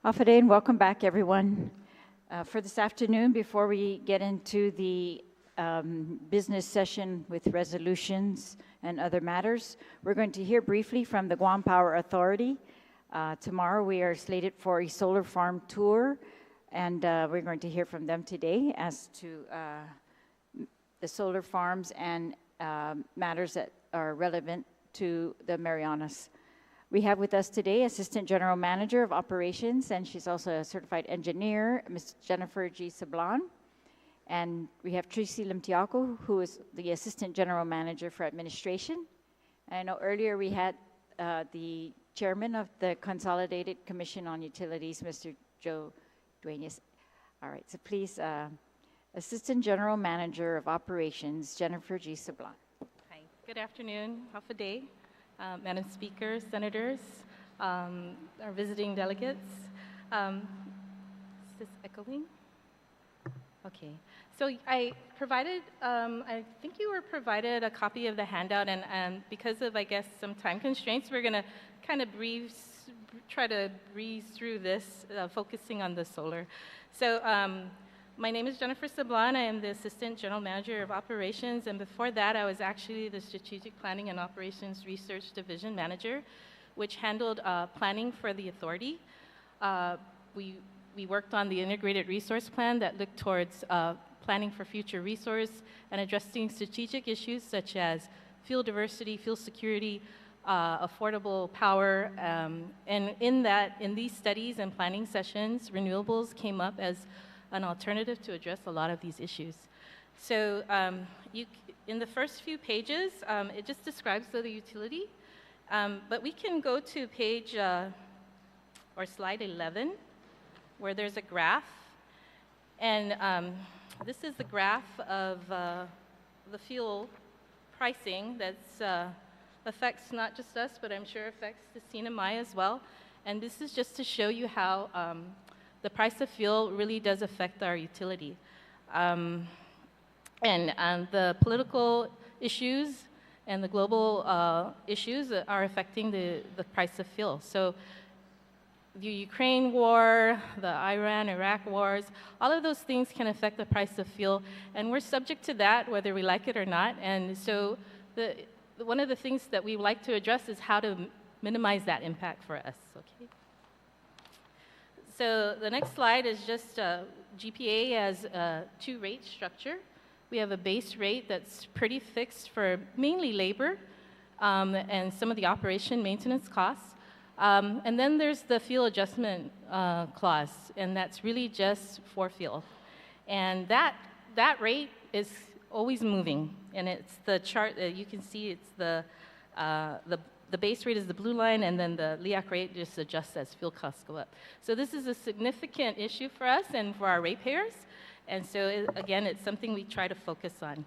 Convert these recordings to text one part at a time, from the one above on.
Hafa Adai, and welcome back, everyone. For this afternoon, before we get into the business session with resolutions and other matters, we're going to hear briefly from the Guam Power Authority. Tomorrow, we are slated for a solar farm tour, and we're going to hear from them today as to the solar farms and matters that are relevant to the Marianas. We have with us today Assistant General Manager of Operations, and she's also a certified engineer, Ms. Jennifer G. Sablan. And we have Tracy Limtiaco, who is the Assistant General Manager for Administration. And I know earlier we had the Chairman of the Consolidated Commission on Utilities, Mr. Joe Duenas. All right, so please, Assistant General Manager of Operations, Jennifer G. Sablan. Hi, good afternoon, Hafa Adai. Madam Speaker, Senators, our visiting delegates. Is this echoing? Okay. So I provided, I think you were provided a copy of the handout, and because of, I guess, some time constraints, we're going to kind of try to breeze through this, focusing on the solar. So my name is Jennifer Sablan. I am the Assistant General Manager of Operations, and before that, I was actually the Strategic Planning and Operations Research Division Manager, which handled planning for the authority. We worked on the Integrated Resource Plan that looked towards planning for future resource and addressing strategic issues such as fuel diversity, fuel security, affordable power, and in these studies and planning sessions, renewables came up as an alternative to address a lot of these issues. So in the first few pages, it just describes the utility, but we can go to page or slide 11, where there's a graph, and this is the graph of the fuel pricing that affects not just us, but I'm sure affects the CNMI as well. And this is just to show you how the price of fuel really does affect our utility. And the political issues and the global issues are affecting the price of fuel. So the Ukraine war, the Iran-Iraq wars, all of those things can affect the price of fuel, and we're subject to that whether we like it or not. And so one of the things that we like to address is how to minimize that impact for us, okay? So the next slide is just GPA as a two-rate structure. We have a base rate that's pretty fixed for mainly labor and some of the operation maintenance costs. And then there's the fuel adjustment clause, and that's really just for fuel. And that rate is always moving, and it's the chart that you can see. It's the base rate is the blue line, and then the LEAC rate just adjusts as fuel costs go up. So this is a significant issue for us and for our ratepayers, and so again, it's something we try to focus on.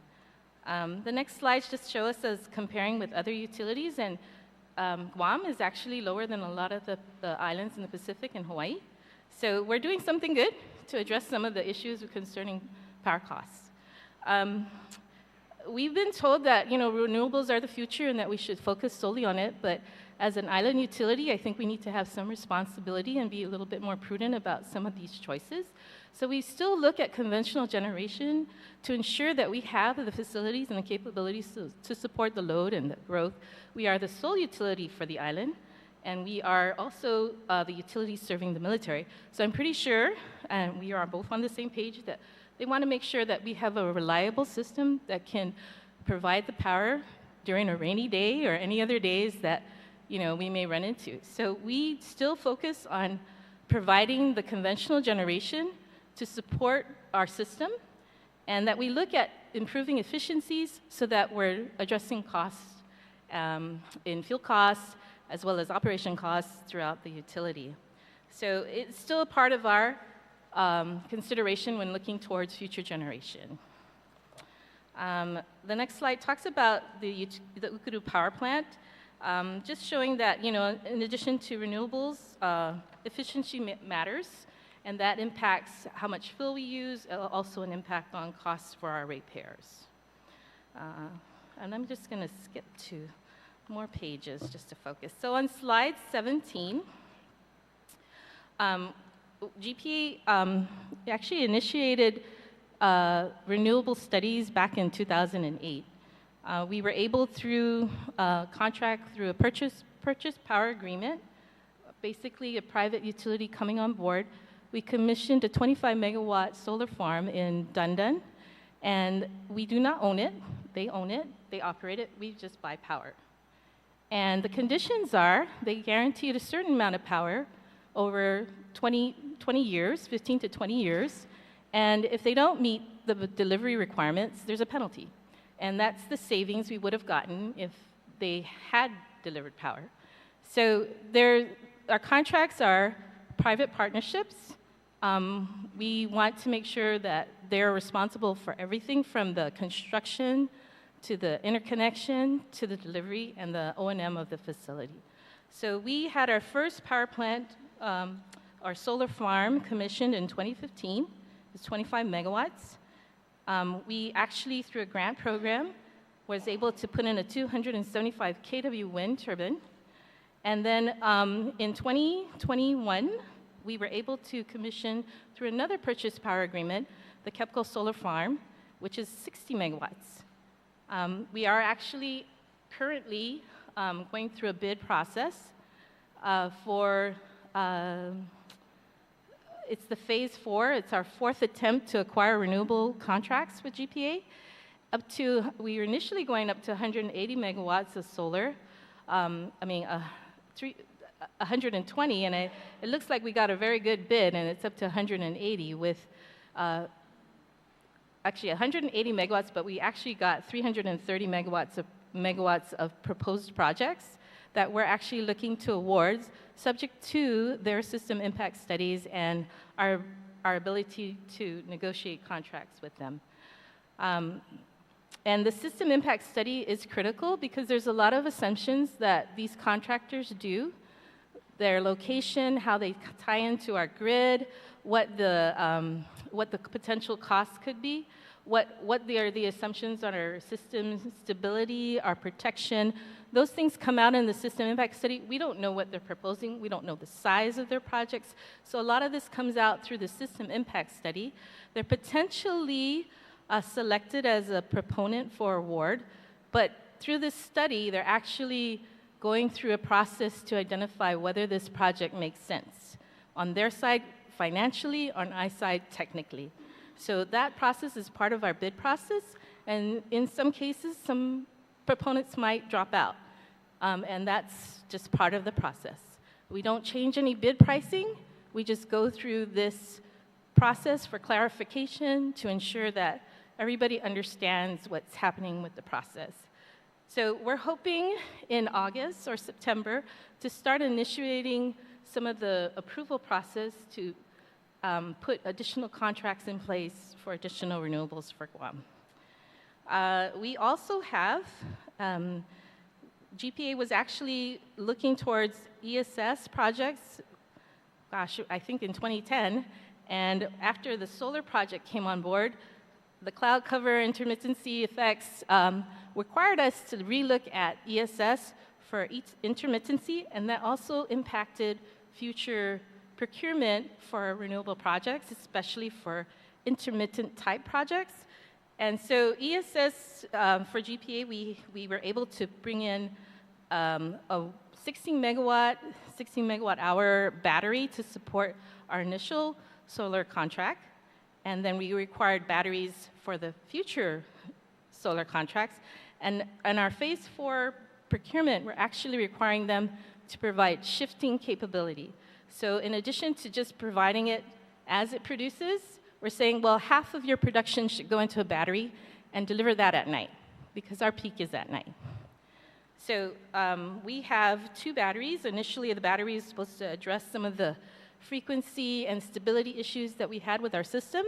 The next slides just show us as comparing with other utilities, and Guam is actually lower than a lot of the islands in the Pacific and Hawaii. So we're doing something good to address some of the issues concerning power costs. We've been told that, renewables are the future and that we should focus solely on it, but as an island utility, I think we need to have some responsibility and be a little bit more prudent about some of these choices. So we still look at conventional generation to ensure that we have the facilities and the capabilities to support the load and the growth. We are the sole utility for the island, and we are also the utility serving the military. So I'm pretty sure, and we are both on the same page, that they want to make sure that we have a reliable system that can provide the power during a rainy day or any other days that we may run into. So we still focus on providing the conventional generation to support our system, and that we look at improving efficiencies so that we're addressing costs in fuel costs as well as operation costs throughout the utility. So it's still a part of our consideration when looking towards future generation. The next slide talks about the Ukuru power plant, just showing that, in addition to renewables, efficiency matters, and that impacts how much fuel we use, also an impact on costs for our ratepayers. And I'm just going to skip to more pages just to focus. So on slide 17, GPA actually initiated renewable studies back in 2008. We were able, through contract, through a purchase power agreement, basically a private utility coming on board, we commissioned a 25-megawatt solar farm in Dundon, and we do not own it. They own it, they operate it, we just buy power. And the conditions are, they guaranteed a certain amount of power over 20 years, 15 to 20 years, and if they don't meet the delivery requirements, there's a penalty. And that's the savings we would have gotten if they had delivered power. So our contracts are private partnerships. We want to make sure that they're responsible for everything from the construction to the interconnection to the delivery and the O&M of the facility. So we had our first power plant, our solar farm, commissioned in 2015. It's 25 megawatts. We actually, through a grant program, was able to put in a 275 kW wind turbine. And then in 2021, we were able to commission, through another purchase power agreement, the KEPCO solar farm, which is 60 megawatts. We are actually currently going through a bid process for, it's the phase 4. It's our 4th attempt to acquire renewable contracts with GPA. We were initially going up to 180 megawatts of solar. 120, and it looks like we got a very good bid, and it's up to 180 with actually 180 megawatts, but we actually got 330 megawatts of proposed projects that we're actually looking to award, subject to their system impact studies and our ability to negotiate contracts with them. And the system impact study is critical because there's a lot of assumptions that these contractors do, their location, how they tie into our grid, what the potential costs could be, what are the assumptions on our system stability, our protection. Those things come out in the system impact study. We don't know what they're proposing. We don't know the size of their projects. So a lot of this comes out through the system impact study. They're potentially selected as a proponent for award, but through this study, they're actually going through a process to identify whether this project makes sense on their side financially, on our side technically. So that process is part of our bid process, and in some cases, some proponents might drop out, and that's just part of the process. We don't change any bid pricing. We just go through this process for clarification to ensure that everybody understands what's happening with the process. So we're hoping in August or September to start initiating some of the approval process to put additional contracts in place for additional renewables for Guam. We also have, GPA was actually looking towards ESS projects, gosh, I think in 2010, and after the solar project came on board, the cloud cover intermittency effects required us to relook at ESS for intermittency, and that also impacted future procurement for renewable projects, especially for intermittent type projects. And so ESS for GPA, we were able to bring in a 16 megawatt hour battery to support our initial solar contract. And then we required batteries for the future solar contracts. And in our phase 4 procurement, we're actually requiring them to provide shifting capability. So in addition to just providing it as it produces, we're saying, well, half of your production should go into a battery and deliver that at night, because our peak is at night. So we have 2 batteries. Initially, the battery is supposed to address some of the frequency and stability issues that we had with our system.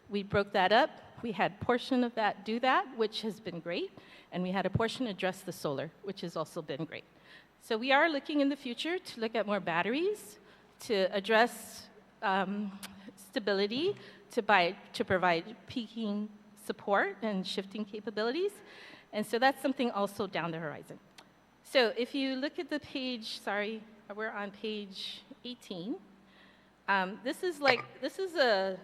We broke that up. We had a portion of that do that, which has been great, and we had a portion address the solar, which has also been great. So we are looking in the future to look at more batteries, to address stability, to provide peaking support and shifting capabilities. And so that's something also down the horizon. So if you look at the page, sorry, we're on page 18. This is a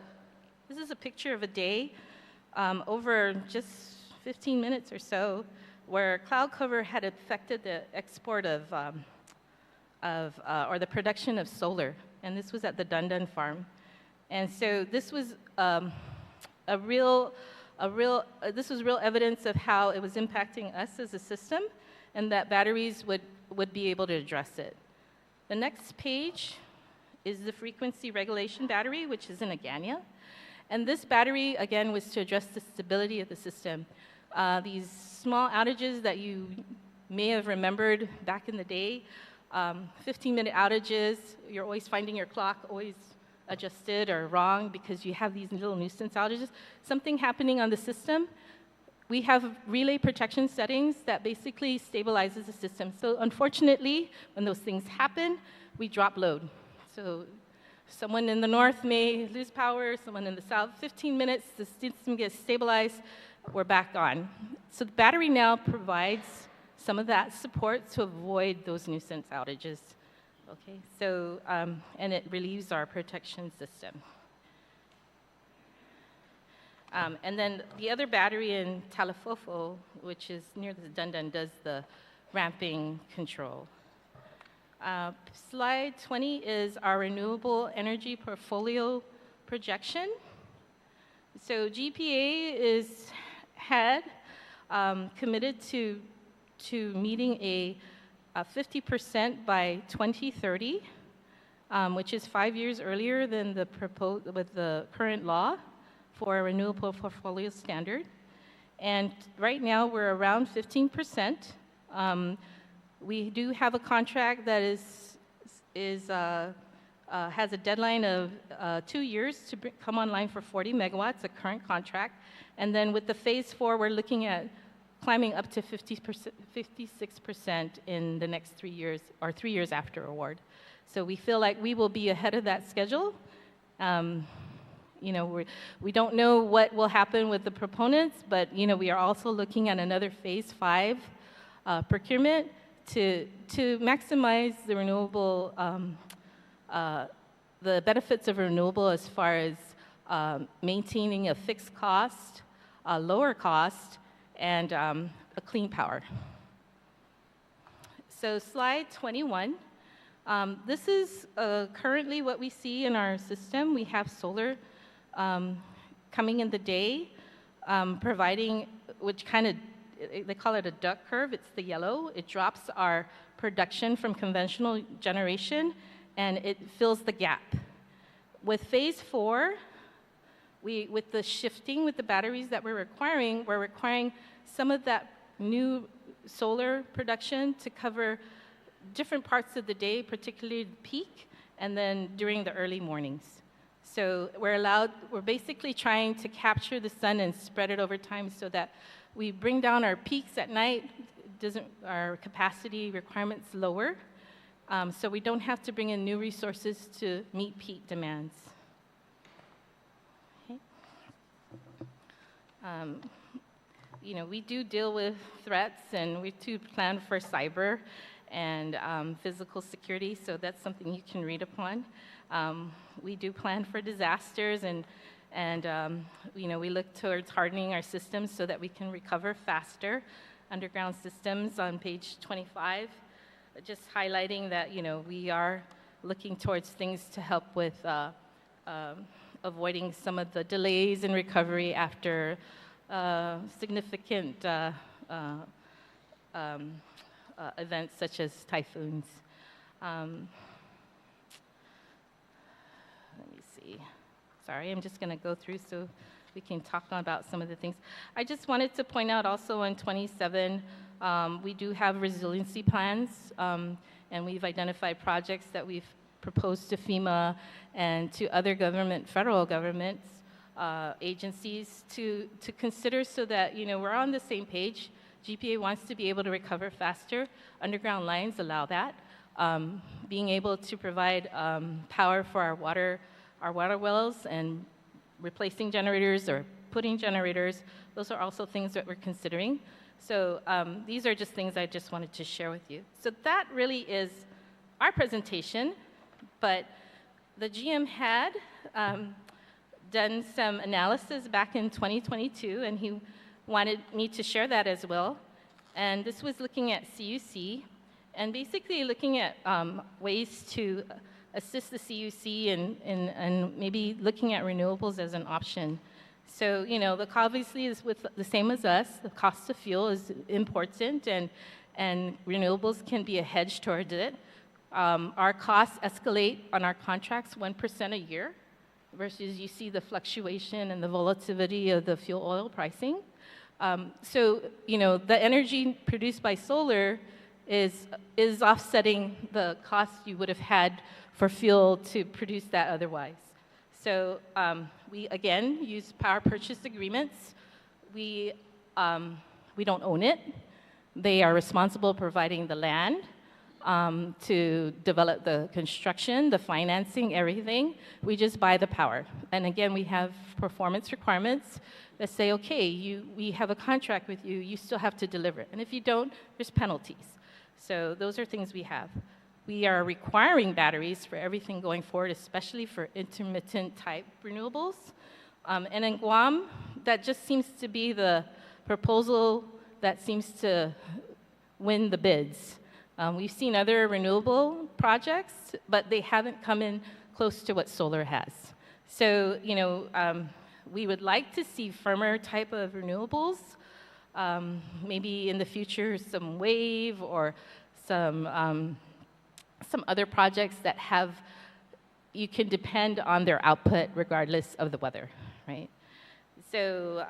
picture of a day over just 15 minutes or so, where cloud cover had affected the export or the production of solar, and this was at the Dun farm. And so this was real evidence of how it was impacting us as a system, and that batteries would be able to address it. The next page is the frequency regulation battery, which is in Agania. And this battery, again, was to address the stability of the system. These small outages that you may have remembered back in the day, 15-minute outages, you're always finding your clock always adjusted or wrong because you have these little nuisance outages. Something happening on the system, we have relay protection settings that basically stabilizes the system. So unfortunately, when those things happen, we drop load. So someone in the north may lose power, someone in the south, 15 minutes, the system gets stabilized, we're back on. So the battery now provides some of that support to avoid those nuisance outages. Okay, so, and it relieves our protection system. And then the other battery in Talafofo, which is near the Dun, does the ramping control. Slide 20 is our renewable energy portfolio projection. So GPA had committed to meeting a 50% by 2030, which is 5 years earlier than with the current law for a renewable portfolio standard. And right now we're around 15%. We do have a contract that has a deadline of 2 years to come online for 40 megawatts, a current contract. And then with the phase 4, we're looking at climbing up to 56% in the next 3 years, or 3 years after award. So we feel like we will be ahead of that schedule. We don't know what will happen with the proponents, but we are also looking at another phase 5 procurement to maximize the renewable, the benefits of renewable as far as maintaining a fixed cost, a lower cost, and a clean power. So slide 21. This is currently what we see in our system. We have solar coming in the day, providing, which kind of, they call it a duck curve. It's the yellow. It drops our production from conventional generation, and it fills the gap. With phase 4, with the shifting with the batteries that we're requiring some of that new solar production to cover different parts of the day, particularly the peak, and then during the early mornings. So we're basically trying to capture the sun and spread it over time so that we bring down our peaks at night, our capacity requirements lower, so we don't have to bring in new resources to meet peak demands. Okay. We do deal with threats, and we do plan for cyber and physical security, so that's something you can read upon. We do plan for disasters, and we look towards hardening our systems so that we can recover faster. Underground systems on page 25, just highlighting that we are looking towards things to help with avoiding some of the delays in recovery after significant events such as typhoons. Let me see. Sorry, I'm just going to go through so we can talk about some of the things. I just wanted to point out also on 27, we do have resiliency plans, and we've identified projects that we've proposed to FEMA and to other federal governments, agencies to consider so that we're on the same page. GPA wants to be able to recover faster. Underground lines allow that. Being able to provide power for our water wells and replacing generators or putting generators, those are also things that we're considering. So these are just things I just wanted to share with you. So that really is our presentation, but the GM had done some analysis back in 2022, and he wanted me to share that as well. And this was looking at CUC, and basically looking at ways to assist the CUC and maybe looking at renewables as an option. So, you know, the obviously is with the same as us. The cost of fuel is important, and renewables can be a hedge towards it. Our costs escalate on our contracts 1% a year, versus you see the fluctuation and the volatility of the fuel oil pricing. So, you know, the energy produced by solar is offsetting the cost you would have had for fuel to produce that otherwise. So we, again, use power purchase agreements. We don't own it. They are responsible for providing the land to develop the construction, the financing, everything. We just buy the power. And again, we have performance requirements that say, okay, we have a contract with you, you still have to deliver it. And if you don't, there's penalties. So those are things we have. We are requiring batteries for everything going forward, especially for intermittent type renewables. And in Guam, that just seems to be the proposal that seems to win the bids. We've seen other renewable projects, but they haven't come in close to what solar has. So, you know, we would like to see firmer type of renewables, maybe in the future some wave or some other projects that have, you can depend on their output regardless of the weather, right? So,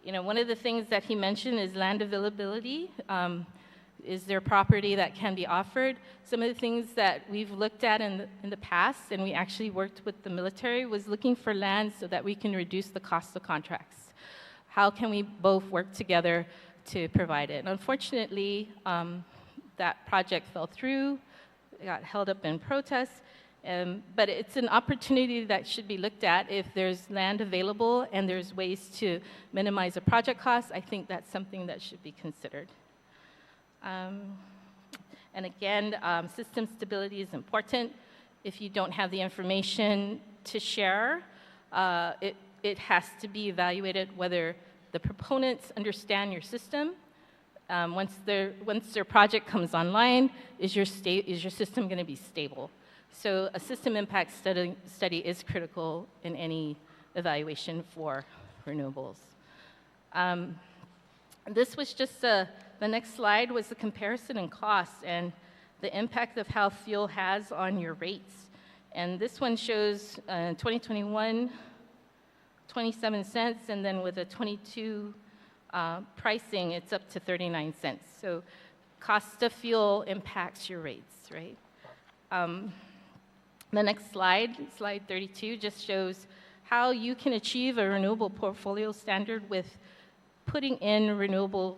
you know, one of the things that he mentioned is land availability. Is there property that can be offered? Some of the things that we've looked at in the past, and we actually worked with the military, was looking for land so that we can reduce the cost of contracts. How can we both work together to provide it? And unfortunately, that project fell through. It got held up in protests. But it's an opportunity that should be looked at. If there's land available and there's ways to minimize the project costs, I think that's something that should be considered. And again, system stability is important. If you don't have the information to share, it has to be evaluated whether the proponents understand your system. Once their project comes online, is your system going to be stable? So a system impact study is critical in any evaluation for renewables. This was just the next slide was the comparison in costs and the impact of how fuel has on your rates. And this one shows 2021, 27 cents, and then with a 22 pricing, it's up to 39 cents. So cost of fuel impacts your rates, right? The next slide, slide 32, just shows how you can achieve a renewable portfolio standard with putting in renewable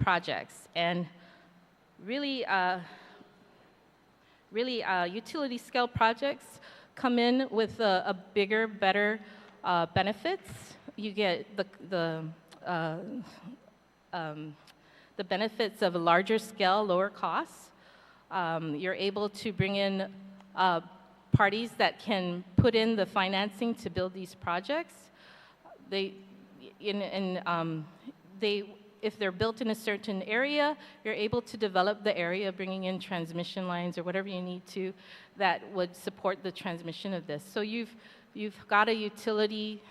projects. And really, utility scale projects come in with a bigger, better benefits. You get the benefits of a larger scale, lower costs. You're able to bring in parties that can put in the financing to build these projects. If they're built in a certain area, you're able to develop the area, bringing in transmission lines or whatever you need to that would support the transmission of this. So you've got a utility,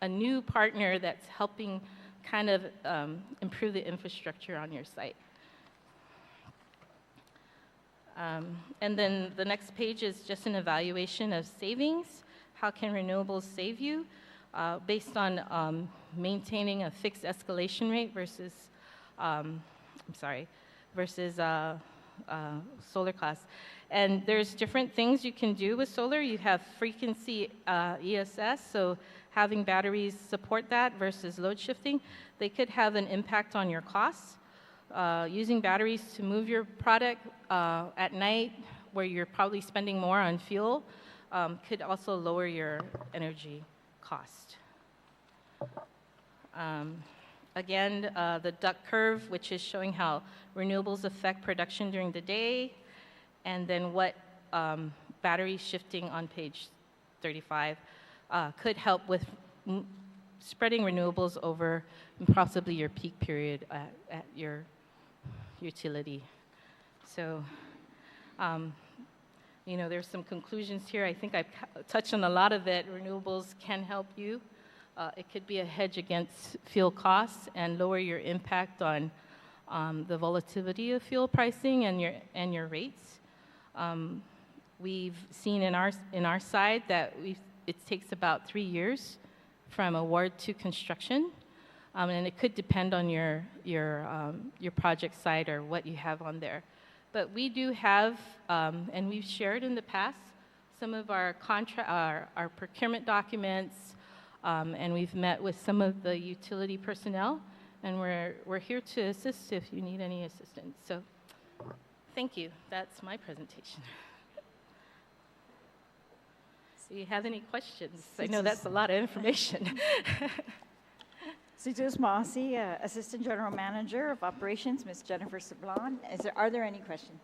a new partner that's helping kind of improve the infrastructure on your site. And then the next page is just an evaluation of savings. How can renewables save you? Based on maintaining a fixed escalation rate versus, versus solar costs. And there's different things you can do with solar. You have frequency ESS, so having batteries support that versus load shifting. They could have an impact on your costs. Using batteries to move your product at night, where you're probably spending more on fuel, could also lower your energy cost. Again, the duck curve, which is showing how renewables affect production during the day, and then what battery shifting on page 35 could help with spreading renewables over possibly your peak period at your utility. So, you know, there's some conclusions here. I think I've touched on a lot of it. Renewables can help you. It could be a hedge against fuel costs and lower your impact on the volatility of fuel pricing and your rates. We've seen in our side that it takes about 3 years from award to construction, and it could depend on your project site or what you have on there. But we do have, and we've shared in the past, some of our procurement documents, and we've met with some of the utility personnel, and we're here to assist if you need any assistance. So, thank you. That's my presentation. Do you have any questions? I know that's a lot of information. Situs Maasi, Assistant General Manager of Operations, Ms. Jennifer Sablon. Are there any questions?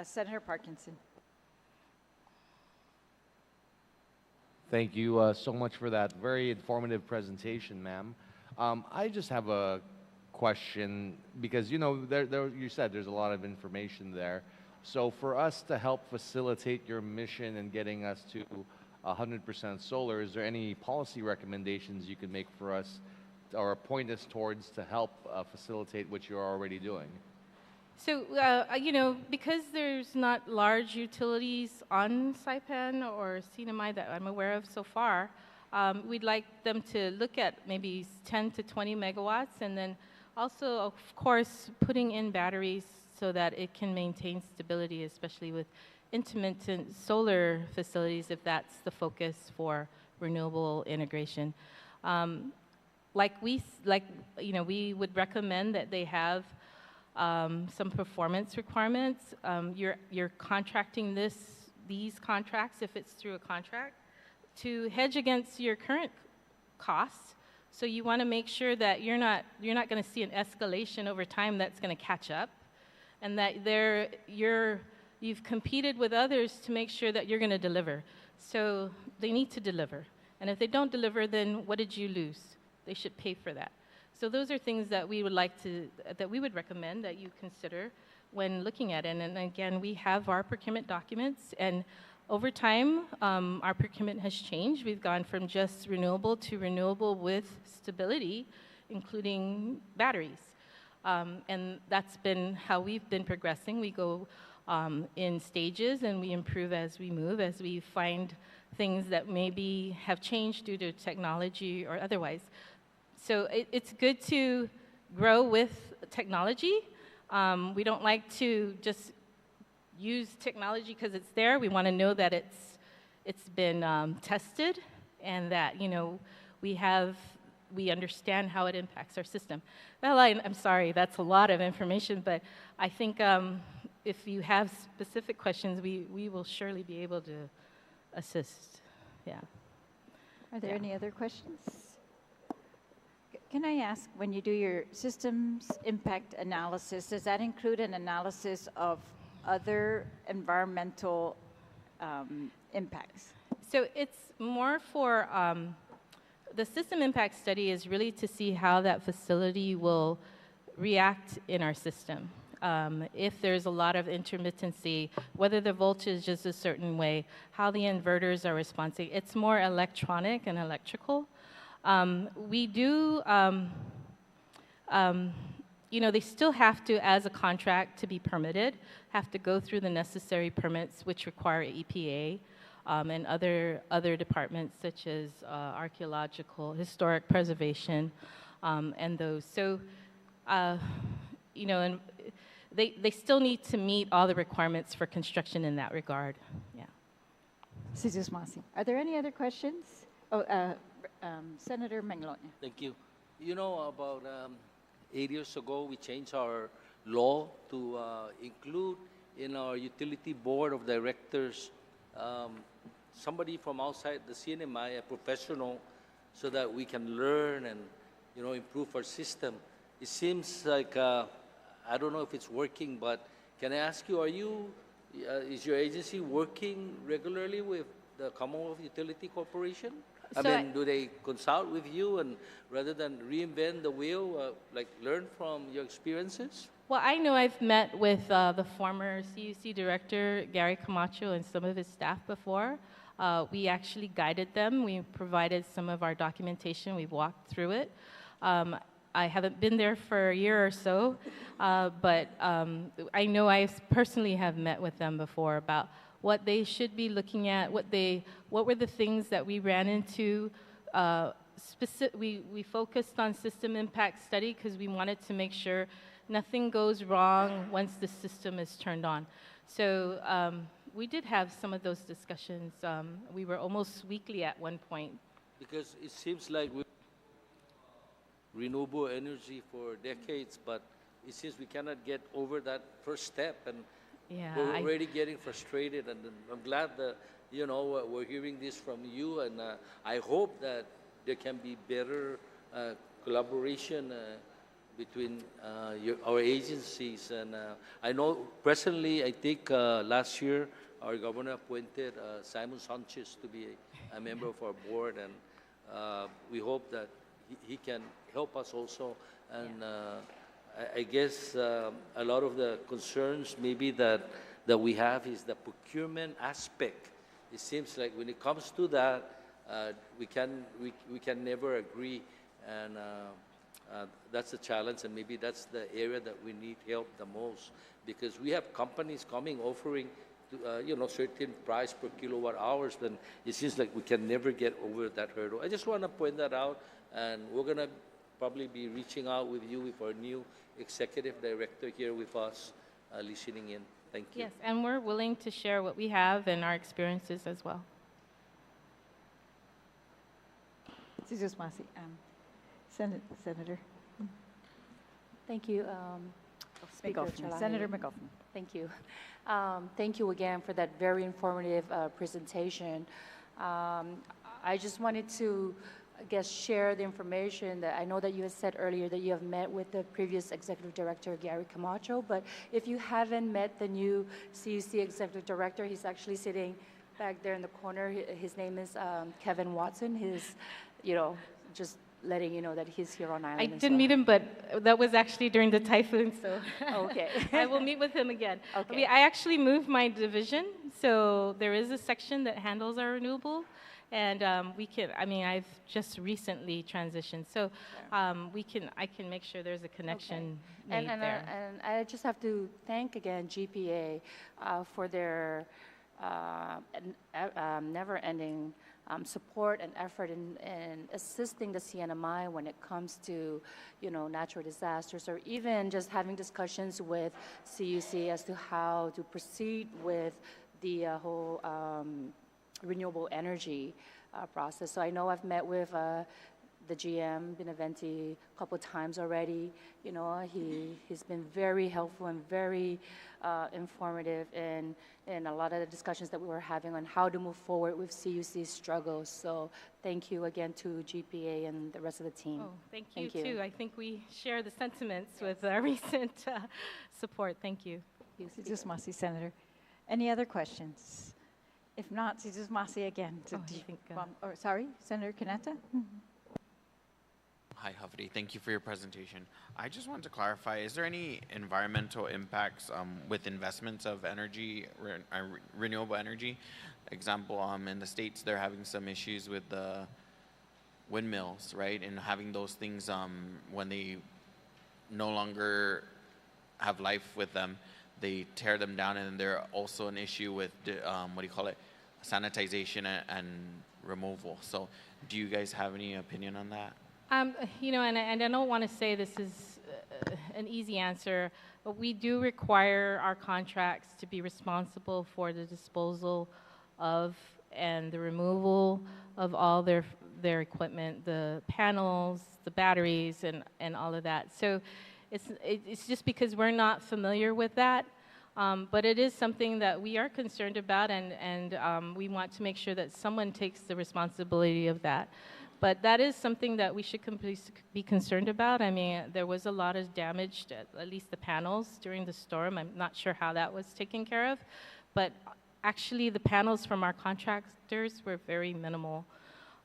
Senator Parkinson. Thank you so much for that very informative presentation, ma'am. I just have a question because, you know, you said there's a lot of information there. So for us to help facilitate your mission and getting us to 100% solar, is there any policy recommendations you can make for us or point us towards to help facilitate what you're already doing? So, you know, because there's not large utilities on Saipan or CNMI that I'm aware of so far, we'd like them to look at maybe 10 to 20 megawatts, and then also, of course, putting in batteries so that it can maintain stability, especially with intermittent solar facilities, if that's the focus for renewable integration. You know, we would recommend that they have some performance requirements. You're contracting these contracts, if it's through a contract, to hedge against your current costs. So you want to make sure that you're not going to see an escalation over time that's going to catch up, and that you've competed with others to make sure that you're going to deliver. So they need to deliver. And if they don't deliver, then what did you lose? They should pay for that. So those are things that we would recommend that you consider when looking at it. And again, we have our procurement documents, and over time, our procurement has changed. We've gone from just renewable to renewable with stability, including batteries. And that's been how we've been progressing. We go in stages, and we improve as we move, as we find things that maybe have changed due to technology or otherwise. So it's good to grow with technology. We don't like to just use technology because it's there. We want to know that it's been tested, and that, you know, we understand how it impacts our system. Well, I'm sorry, that's a lot of information, but I think if you have specific questions, we will surely be able to assist. Yeah. Are there any other questions? Can I ask, when you do your systems impact analysis, does that include an analysis of other environmental impacts? So it's more for, the system impact study is really to see how that facility will react in our system. If there's a lot of intermittency, whether the voltage is a certain way, how the inverters are responding. It's more electronic and electrical. We do, you know, they still have to, as a contract to be permitted, have to go through the necessary permits, which require EPA and other departments such as archaeological, historic preservation, and those. So, you know, and they still need to meet all the requirements for construction in that regard. Yeah. Situs Maasi. Are there any other questions? Oh, Senator Manglonia. Thank you. You know, about 8 years ago, we changed our law to include in our utility board of directors somebody from outside the CNMI, a professional, so that we can learn and, you know, improve our system. It seems like I don't know if it's working, but can I ask you, is your agency working regularly with the Commonwealth Utility Corporation? I So mean, do they consult with you, and rather than reinvent the wheel, like learn from your experiences? Well, I know I've met with the former CUC director, Gary Camacho, and some of his staff before. We actually guided them. We provided some of our documentation. We've walked through it. I haven't been there for a year or so, but I know I personally have met with them before about what they should be looking at, what were the things that we ran into. We focused on system impact study because we wanted to make sure nothing goes wrong once the system is turned on. So we did have some of those discussions. We were almost weekly at one point. Because it seems like we renewable energy for decades, but it seems we cannot get over that first step, and Yeah, we're already getting frustrated. And I'm glad that we're hearing this from you, and I hope that there can be better collaboration between our agencies. And I know presently, I think last year our governor appointed Simon Sanchez to be a member of our board, and we hope that he can help us also. And I guess a lot of the concerns maybe that we have is the procurement aspect. It seems like when it comes to that, we can never agree, and that's the challenge, and maybe that's the area that we need help the most, because we have companies coming offering certain price per kilowatt hours, then it seems like we can never get over that hurdle. I just want to point that out, and we're going to probably be reaching out with you with our new executive director here with us, listening in. Thank you. Yes, and we're willing to share what we have and our experiences as well. Jesus Masi, Senator Thank you, Speaker McGoffin. Chalahi. Senator McGoffin. Thank you. Thank you again for that very informative presentation. I just wanted to, I guess, share the information that I know that you had said earlier that you have met with the previous executive director, Gary Camacho, but if you haven't met the new CUC executive director, he's actually sitting back there in the corner. His name is Kevin Watson. He's, just letting you know that he's here on island. I didn't meet him, but that was actually during the typhoon, so Okay. I will meet with him again. Okay. I actually moved my division, so there is a section that handles our renewable, and I've just recently transitioned, so I can make sure there's a connection made there. And I just have to thank again GPA for their never-ending support and effort in assisting the CNMI when it comes to, natural disasters, or even just having discussions with CUC as to how to proceed with the whole renewable energy process. So I know I've met with the GM, Benaventi, a couple of times already. He's been very helpful and very informative in a lot of the discussions that we were having on how to move forward with CUC's struggles. So thank you again to GPA and the rest of the team. Oh, thank you too. I think we share the sentiments with our recent support. Thank you. Jesus Masi, Senator. Any other questions? If not, Jesus Masi again. Sorry, Senator Caneta? Hi, Huffady. Thank you for your presentation. I just want to clarify, is there any environmental impacts with investments of energy, renewable energy? Example, in the States, they're having some issues with the windmills, right? And having those things when they no longer have life with them, they tear them down, and they're also an issue with, sanitization and removal. So do you guys have any opinion on that? And I don't want to say this is an easy answer, but we do require our contracts to be responsible for the disposal of and the removal of all their equipment, the panels, the batteries, and all of that. So it's just because we're not familiar with that, but it is something that we are concerned about, and we want to make sure that someone takes the responsibility of that. But that is something that we should be concerned about. I mean, there was a lot of damage, at least the panels during the storm. I'm not sure how that was taken care of, but actually the panels from our contractors were very minimal.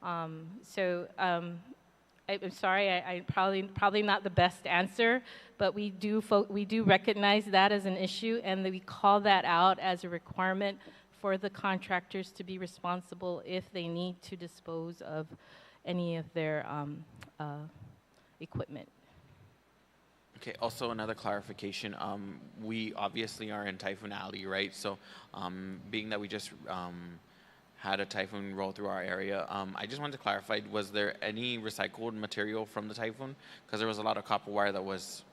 I'm sorry, I probably not the best answer, but we do recognize that as an issue, and we call that out as a requirement for the contractors to be responsible if they need to dispose of any of their equipment. Okay, also another clarification. We obviously are in Typhoon Alley, right? So being that we just had a typhoon roll through our area, I just wanted to clarify, was there any recycled material from the typhoon? Because there was a lot of copper wire that was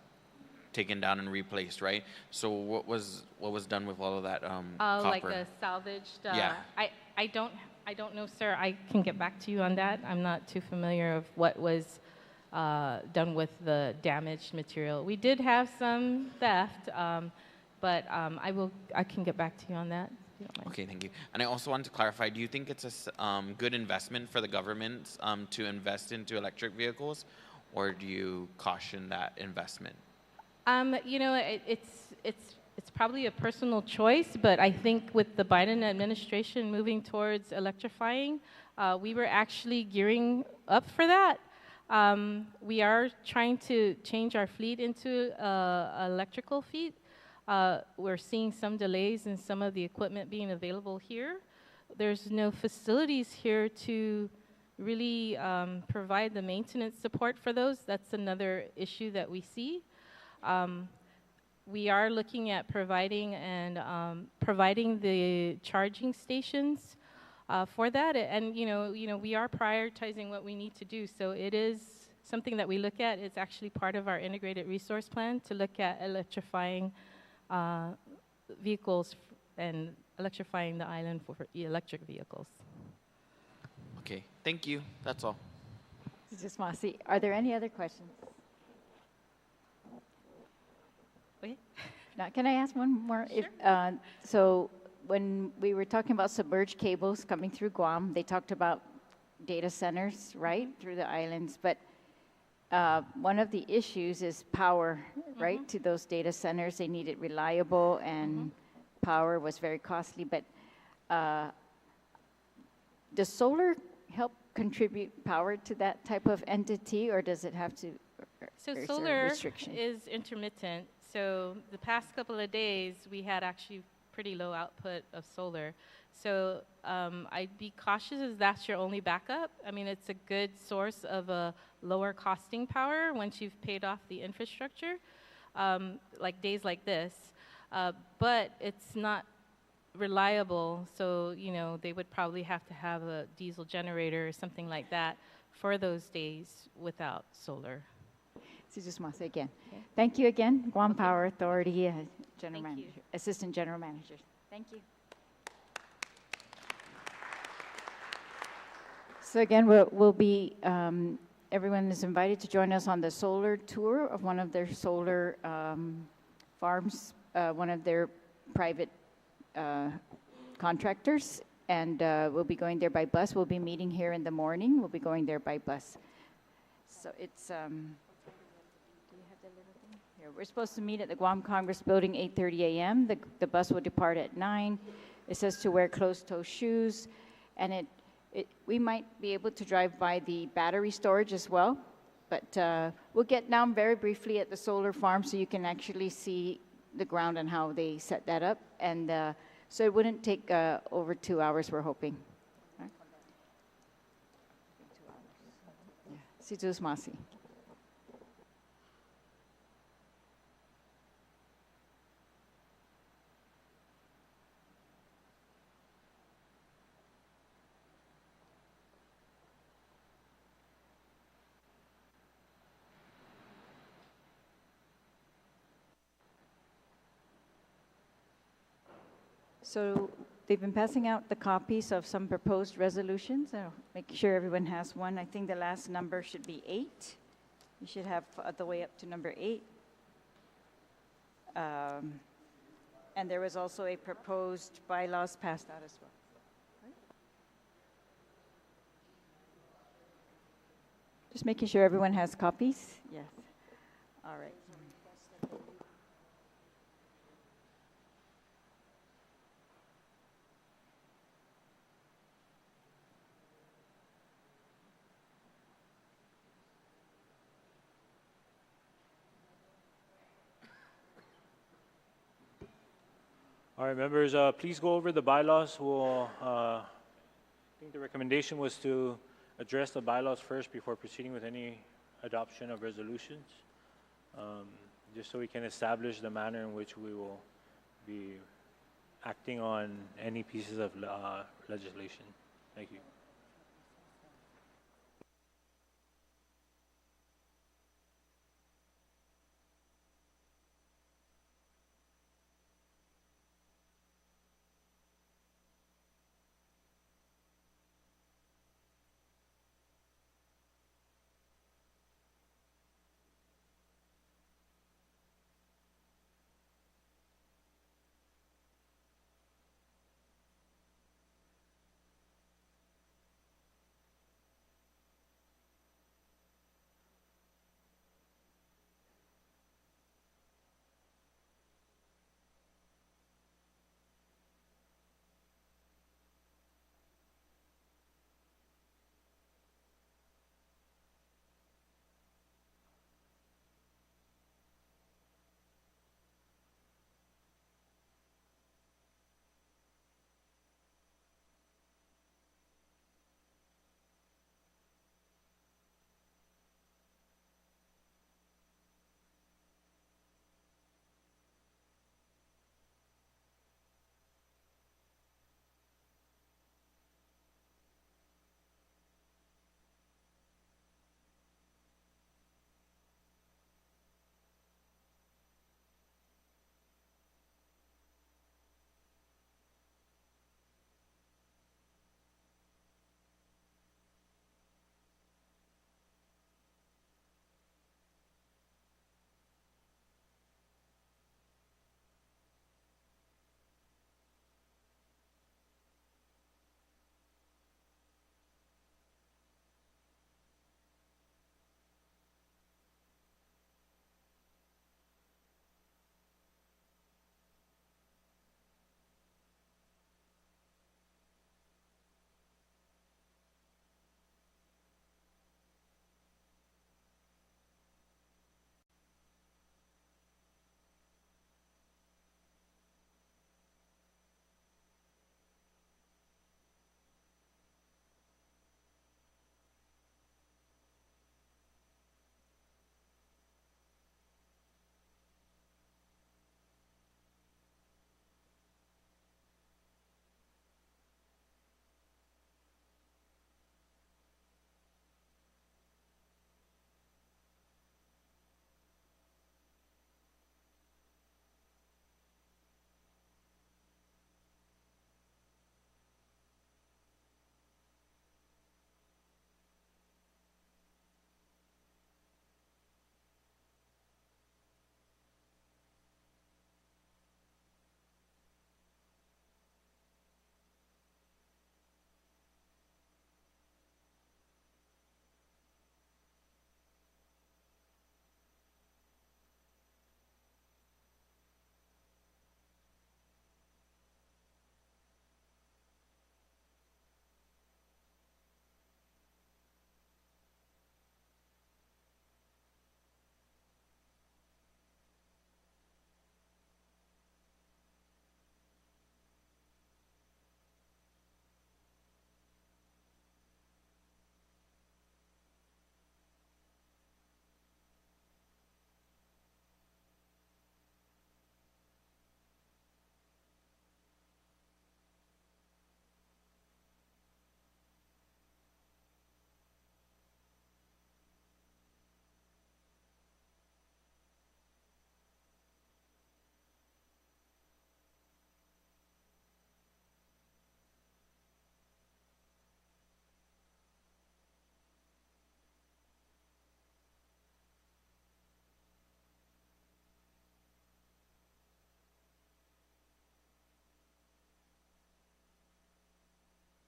taken down and replaced, right? So what was done with all of that copper? Like the salvaged? Yeah. I don't know, sir. I can get back to you on that. I'm not too familiar of what was done with the damaged material. We did have some theft, but I can get back to you on that. If you don't mind. Okay, thank you. And I also wanted to clarify, do you think it's a good investment for the government to invest into electric vehicles, or do you caution that investment? You know, it's probably a personal choice, but I think with the Biden administration moving towards electrifying, we were actually gearing up for that. We are trying to change our fleet into electrical fleet. We're seeing some delays in some of the equipment being available here. There's no facilities here to really provide the maintenance support for those. That's another issue that we see. We are looking at providing the charging stations for that, and you know, we are prioritizing what we need to do. So it is something that we look at. It's actually part of our integrated resource plan to look at electrifying vehicles and electrifying the island for electric vehicles. Okay, thank you. That's all. Mrs. Mossy, are there any other questions? Okay. Now, can I ask one more? Sure. So when we were talking about submerged cables coming through Guam, they talked about data centers, right, through the islands. But one of the issues is power, right, to those data centers. They needed reliable, and power was very costly. But does solar help contribute power to that type of entity, or does it have to? So solar is intermittent. So the past couple of days, we had actually pretty low output of solar. So I'd be cautious as that's your only backup. I mean, it's a good source of a lower costing power once you've paid off the infrastructure, like days like this. But it's not reliable, so you know they would probably have to have a diesel generator or something like that for those days without solar. Just Mossy again. Okay. Thank you again, Guam Power Authority General Thank Manager, you. Assistant General Manager. Thank you. So again, we'll be, everyone is invited to join us on the solar tour of one of their solar farms, one of their private contractors, and we'll be going there by bus. We'll be meeting here in the morning. We'll be going there by bus. So it's, we're supposed to meet at the Guam Congress Building 8:30 a.m. The bus will depart at 9. It says to wear closed-toe shoes, and we might be able to drive by the battery storage as well, but we'll get down very briefly at the solar farm so you can actually see the ground and how they set that up, and so it wouldn't take over 2 hours, we're hoping. Right? 2 hours. Yeah. Si Diyos Masi. So they've been passing out the copies of some proposed resolutions. I'll make sure everyone has one. I think the last number should be 8. You should have the way up to number 8. And there was also a proposed bylaws passed out as well. Just making sure everyone has copies. Yes. All right. All right, members, please go over the bylaws. I think the recommendation was to address the bylaws first before proceeding with any adoption of resolutions, just so we can establish the manner in which we will be acting on any pieces of legislation. Thank you.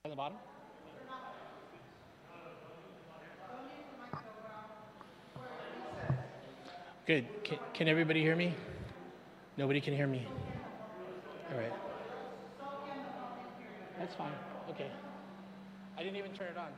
On the bottom? Good. Can everybody hear me? Nobody can hear me. All right. That's fine. Okay. I didn't even turn it on.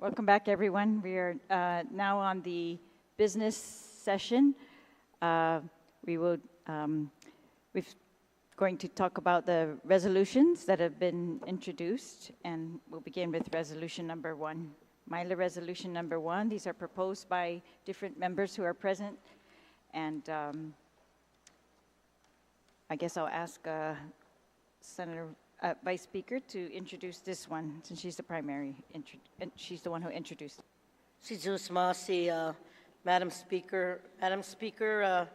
Welcome back, everyone. We are now on the business session. We're going to talk about the resolutions that have been introduced, and we'll begin with resolution number 1. MILA resolution number 1. These are proposed by different members who are present, and I guess I'll ask Vice Speaker to introduce this one, since she's the primary, she's the one who introduced it. Jesus Masi, Madam Speaker. Madam Speaker,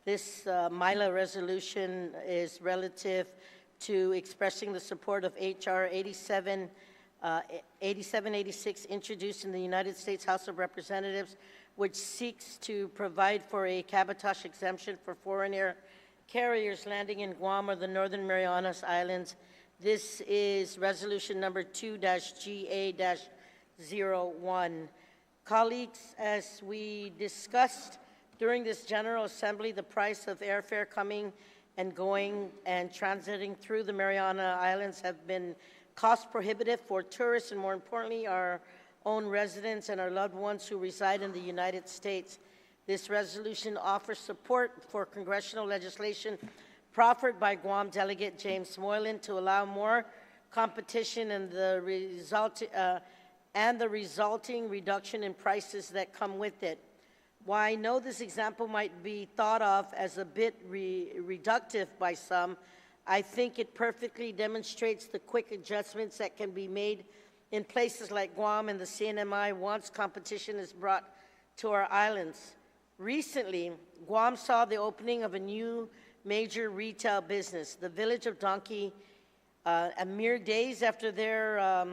this MILA resolution is relative to expressing the support of H.R. 8786 introduced in the United States House of Representatives, which seeks to provide for a cabotage exemption for foreign air carriers landing in Guam or the Northern Marianas Islands. This is resolution number 2-GA-01. Colleagues, as we discussed during this General Assembly, the price of airfare coming and going and transiting through the Mariana Islands have been cost prohibitive for tourists and, more importantly, our own residents and our loved ones who reside in the United States. This resolution offers support for congressional legislation proffered by Guam Delegate James Moylan to allow more competition and the resulting reduction in prices that come with it. While I know this example might be thought of as a bit reductive by some, I think it perfectly demonstrates the quick adjustments that can be made in places like Guam and the CNMI once competition is brought to our islands. Recently, Guam saw the opening of a new major retail business, the Village of Donkey, a mere days after their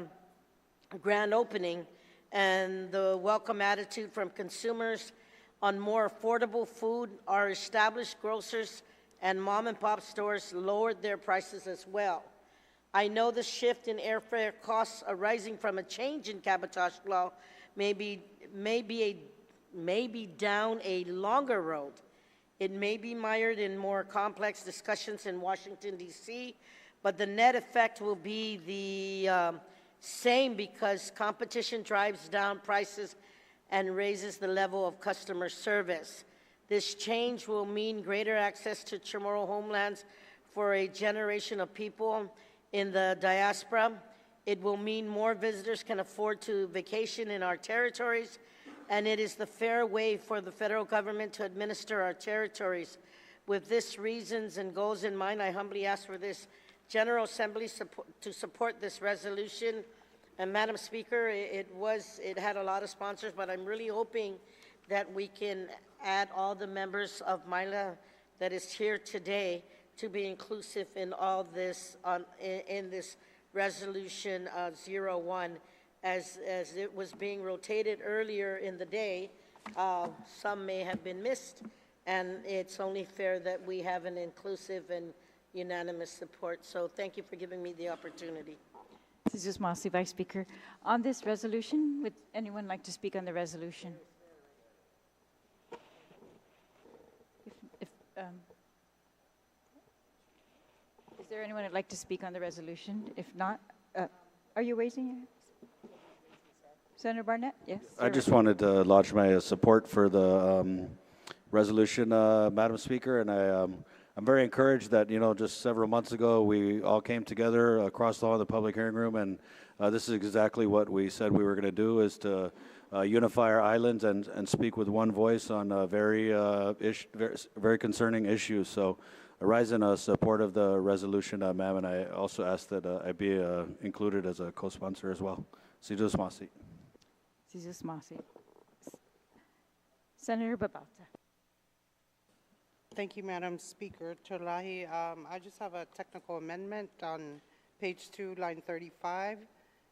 grand opening, and the welcome attitude from consumers on more affordable food. Our established grocers and mom-and-pop stores lowered their prices as well. I know the shift in airfare costs arising from a change in cabotage law may be down a longer road. It may be mired in more complex discussions in Washington, D.C., but the net effect will be the same because competition drives down prices and raises the level of customer service. This change will mean greater access to Chamorro homelands for a generation of people in the diaspora. It will mean more visitors can afford to vacation in our territories, and it is the fair way for the federal government to administer our territories. With these reasons and goals in mind, I humbly ask for this General Assembly to support this resolution. And Madam Speaker, it had a lot of sponsors, but I'm really hoping that we can add all the members of MILA that is here today to be inclusive in all this, in this resolution 01. As it was being rotated earlier in the day, some may have been missed, and it's only fair that we have an inclusive and unanimous support. So thank you for giving me the opportunity. This is Masi, Vice Speaker. On this resolution, would anyone like to speak on the resolution? Is there anyone who'd like to speak on the resolution? If not, are you raising your hand? Senator Barnett, yes. I just wanted to lodge my support for the resolution, Madam Speaker, and I'm very encouraged that, just several months ago we all came together across the hall in the public hearing room, and this is exactly what we said we were going to do, is to unify our islands and speak with one voice on very concerning issues. So I rise in support of the resolution, ma'am, and I also ask that I be included as a co-sponsor as well. Sijus Masi. Jesus Masi. Senator Babauta. Thank you, Madam Speaker. Tolahi, I just have a technical amendment on page 2, line 35.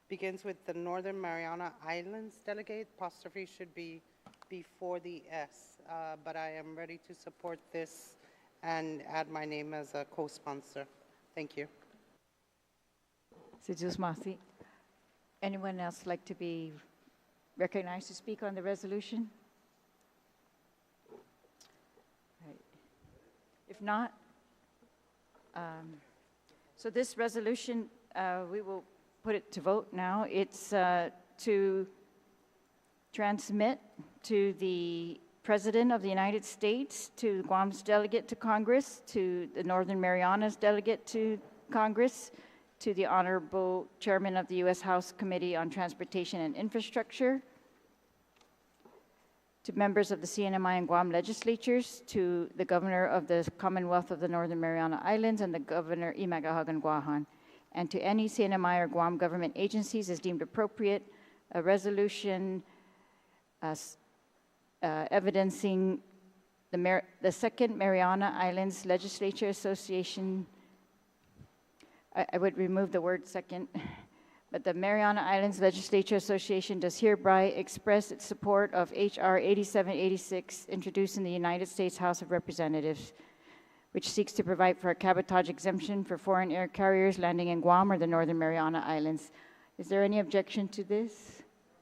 Begins with the Northern Mariana Islands delegate. Apostrophe should be before the S, but I am ready to support this and add my name as a co-sponsor. Thank you. Jesus Masi. Anyone else like to be recognized to speak on the resolution? Right. If not, so this resolution, we will put it to vote now. It's to transmit to the President of the United States, to Guam's delegate to Congress, to the Northern Marianas delegate to Congress, to the Honorable Chairman of the U.S. House Committee on Transportation and Infrastructure, to members of the CNMI and Guam legislatures, to the Governor of the Commonwealth of the Northern Mariana Islands and the Governor Imagahagan Guahan, and to any CNMI or Guam government agencies as deemed appropriate, a resolution evidencing the Second Mariana Islands Legislature Association. I would remove the word second, but the Mariana Islands Legislature Association does hereby express its support of H.R. 8786, introduced in the United States House of Representatives, which seeks to provide for a cabotage exemption for foreign air carriers landing in Guam or the Northern Mariana Islands. Is there any objection to this?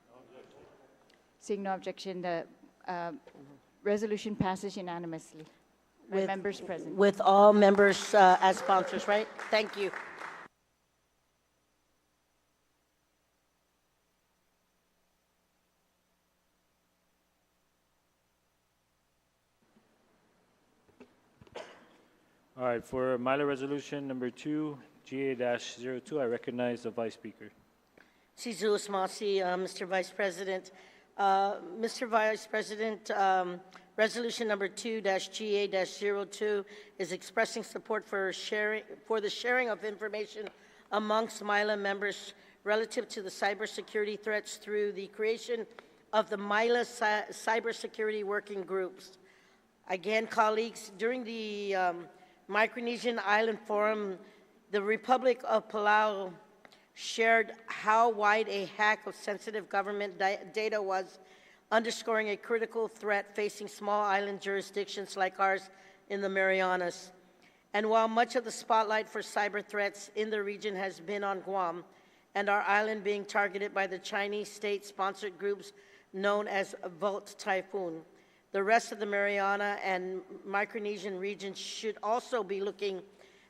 No objection. Seeing no objection, the resolution passes unanimously by members present. With all members as sponsors, right? Thank you. All right, for Milo Resolution number 2, GA-02, I recognize the Vice Speaker. Sizuos Masi, Mr. Vice President. Mr. Vice President, Resolution number 2-GA-02 is expressing support for the sharing of information amongst MILA members relative to the cybersecurity threats through the creation of the MILA Cybersecurity Working Groups. Again, colleagues, during the Micronesian Island Forum, the Republic of Palau shared how wide a hack of sensitive government data was, underscoring a critical threat facing small island jurisdictions like ours in the Marianas. And while much of the spotlight for cyber threats in the region has been on Guam and our island being targeted by the Chinese state-sponsored groups known as Volt Typhoon, the rest of the Mariana and Micronesian regions should also be looking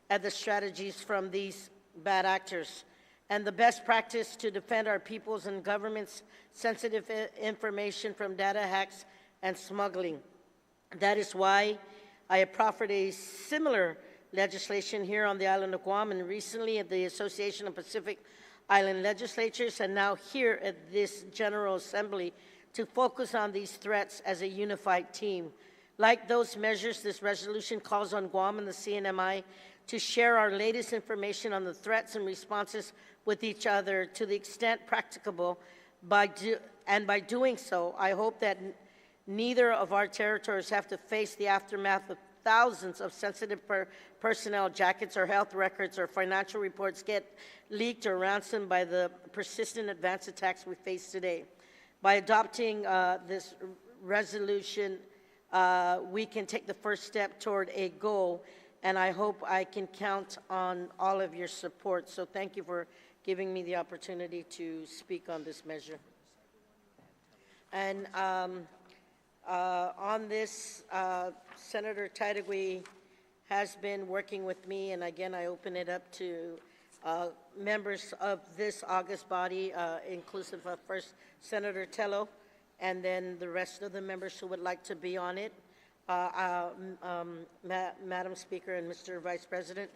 at the strategies from these bad actors and the best practice to defend our people's and government's sensitive information from data hacks and smuggling. That is why I have proffered a similar legislation here on the island of Guam and recently at the Association of Pacific Island Legislatures and now here at this General Assembly to focus on these threats as a unified team. Like those measures, this resolution calls on Guam and the CNMI to share our latest information on the threats and responses with each other to the extent practicable. By doing so, I hope that neither of our territories have to face the aftermath of thousands of sensitive personnel jackets or health records or financial reports get leaked or ransomed by the persistent advanced attacks we face today. By adopting this resolution, we can take the first step toward a goal, and I hope I can count on all of your support. So thank you for giving me the opportunity to speak on this measure. And on this, Senator Taitigui has been working with me, and again, I open it up to members of this August body, inclusive of First Senator Tello, and then the rest of the members who would like to be on it. Madam Speaker and Mr. Vice President,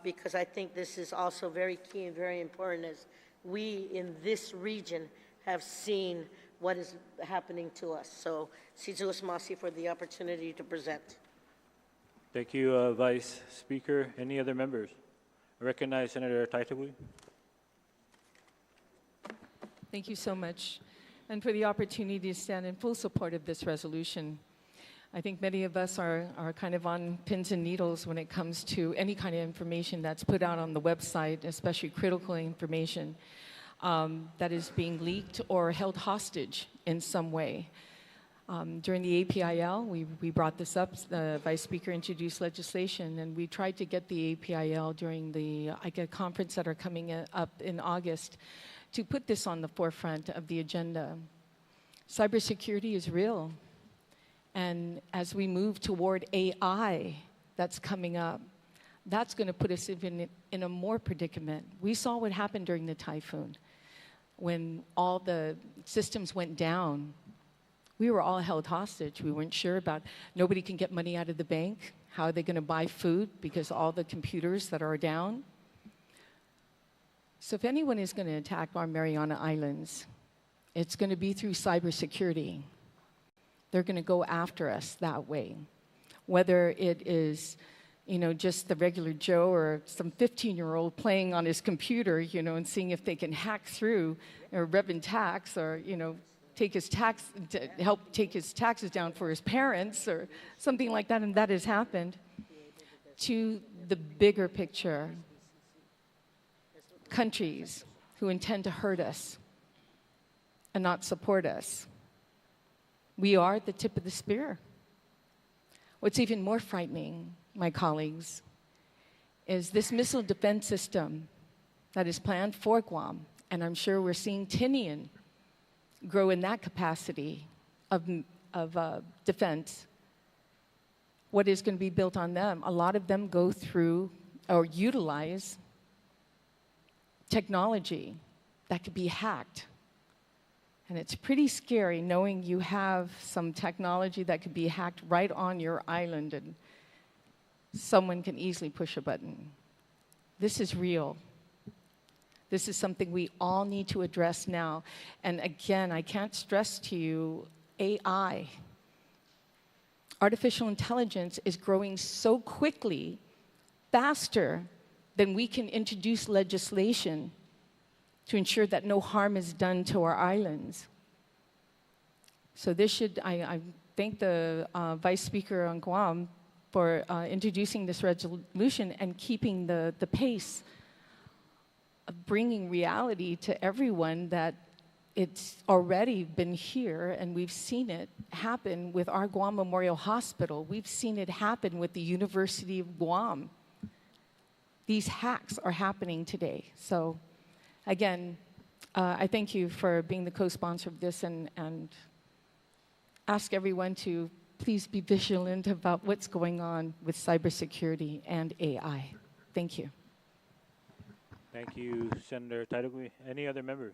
because I think this is also very key and very important as we in this region have seen what is happening to us. So, Sizuos Masi for the opportunity to present. Thank you, Vice Speaker. Any other members? I recognize Senator Taitigui. Thank you so much, and for the opportunity to stand in full support of this resolution. I think many of us are kind of on pins and needles when it comes to any kind of information that's put out on the website, especially critical information that is being leaked or held hostage in some way. During the APIL, we brought this up. The Vice Speaker introduced legislation, and we tried to get the APIL during the conference that are coming up in August to put this on the forefront of the agenda. Cybersecurity is real. And as we move toward AI that's coming up, that's going to put us in a more predicament. We saw what happened during the typhoon. when all the systems went down, we were all held hostage. We weren't sure about, nobody can get money out of the bank. How are they going to buy food because all the computers that are down? So if anyone is going to attack our Mariana Islands, it's going to be through cybersecurity. They're going to go after us that way. Whether it is, just the regular Joe or some 15-year-old playing on his computer, and seeing if they can hack through or Reverend tax or, help take his taxes down for his parents or something like that, and that has happened, to the bigger picture, countries who intend to hurt us and not support us. We are the tip of the spear. What's even more frightening, my colleagues, is this missile defense system that is planned for Guam, and I'm sure we're seeing Tinian grow in that capacity of defense. What is going to be built on them? A lot of them go through or utilize technology that could be hacked. And it's pretty scary knowing you have some technology that could be hacked right on your island and someone can easily push a button. This is real. This is something we all need to address now. And again, I can't stress to you, AI, artificial intelligence, is growing so quickly, faster than we can introduce legislation to ensure that no harm is done to our islands. So this should, I thank the Vice Speaker on Guam for introducing this resolution and keeping the pace of bringing reality to everyone that it's already been here, and we've seen it happen with our Guam Memorial Hospital. We've seen it happen with the University of Guam. These hacks are happening today. So again, I thank you for being the co-sponsor of this, and ask everyone to please be vigilant about what's going on with cybersecurity and AI. Thank you. Thank you, Senator Taidogui. Any other members?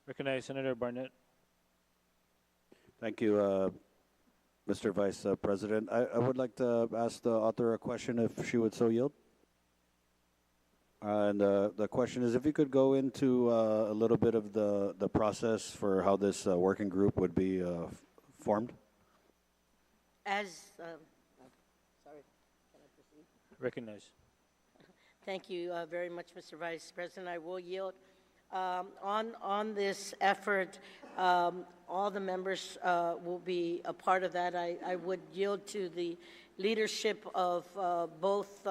Recognize Senator Barnett. Thank you, Mr. Vice President. I would like to ask the author a question, if she would so yield. And the question is, if you could go into a little bit of the process for how this working group would be formed. Sorry, can I proceed? Recognize. Thank you very much, Mr. Vice President. I will yield. On this effort, all the members will be a part of that. I would yield to the leadership of both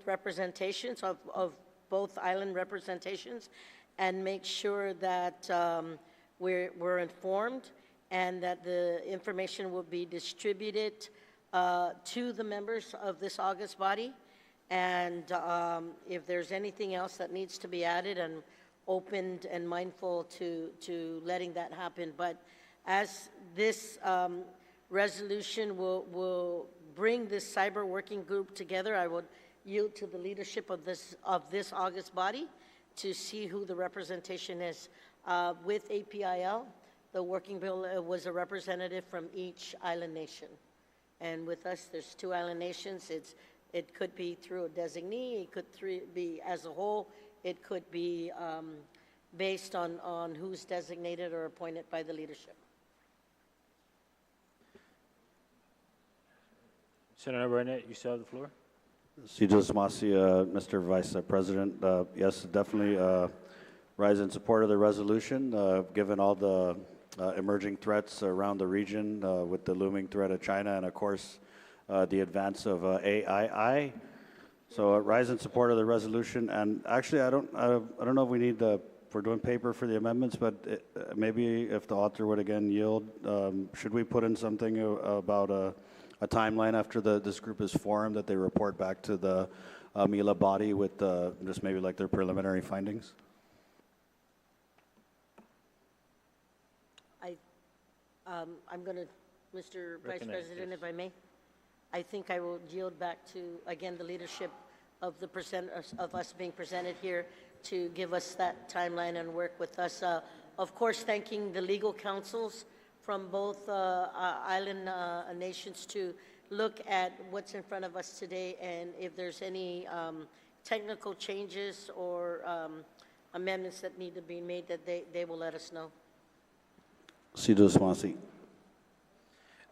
representations, of both island representations, and make sure that we're informed and that the information will be distributed to the members of this August body. And if there's anything else that needs to be added, and opened and mindful to letting that happen. But as this resolution will bring this cyber working group together, I would yield to the leadership of this August body to see who the representation is. With APIL, the working bill was a representative from each island nation. And with us, there's 2 island nations. It could be through a designee, it could be as a whole, it could be based on who's designated or appointed by the leadership. Senator Barnett, you still have the floor. Sijos Masi, Mr. Vice President. Yes, definitely rise in support of the resolution, given all the emerging threats around the region with the looming threat of China and, of course, the advance of AI. So rise in support of the resolution. And actually, I don't know if we need for doing paper for the amendments, but maybe if the author would again yield, should we put in something about a timeline after this group is formed, that they report back to the MILA body with just maybe like their preliminary findings? I'm going to, Mr. Vice President, if I may, I think I will yield back to, again, the leadership of the of us being presented here to give us that timeline and work with us. Of course, thanking the legal counsels from both island nations to look at what's in front of us today, and if there's any technical changes or amendments that need to be made, that they will let us know. Cito Swansea.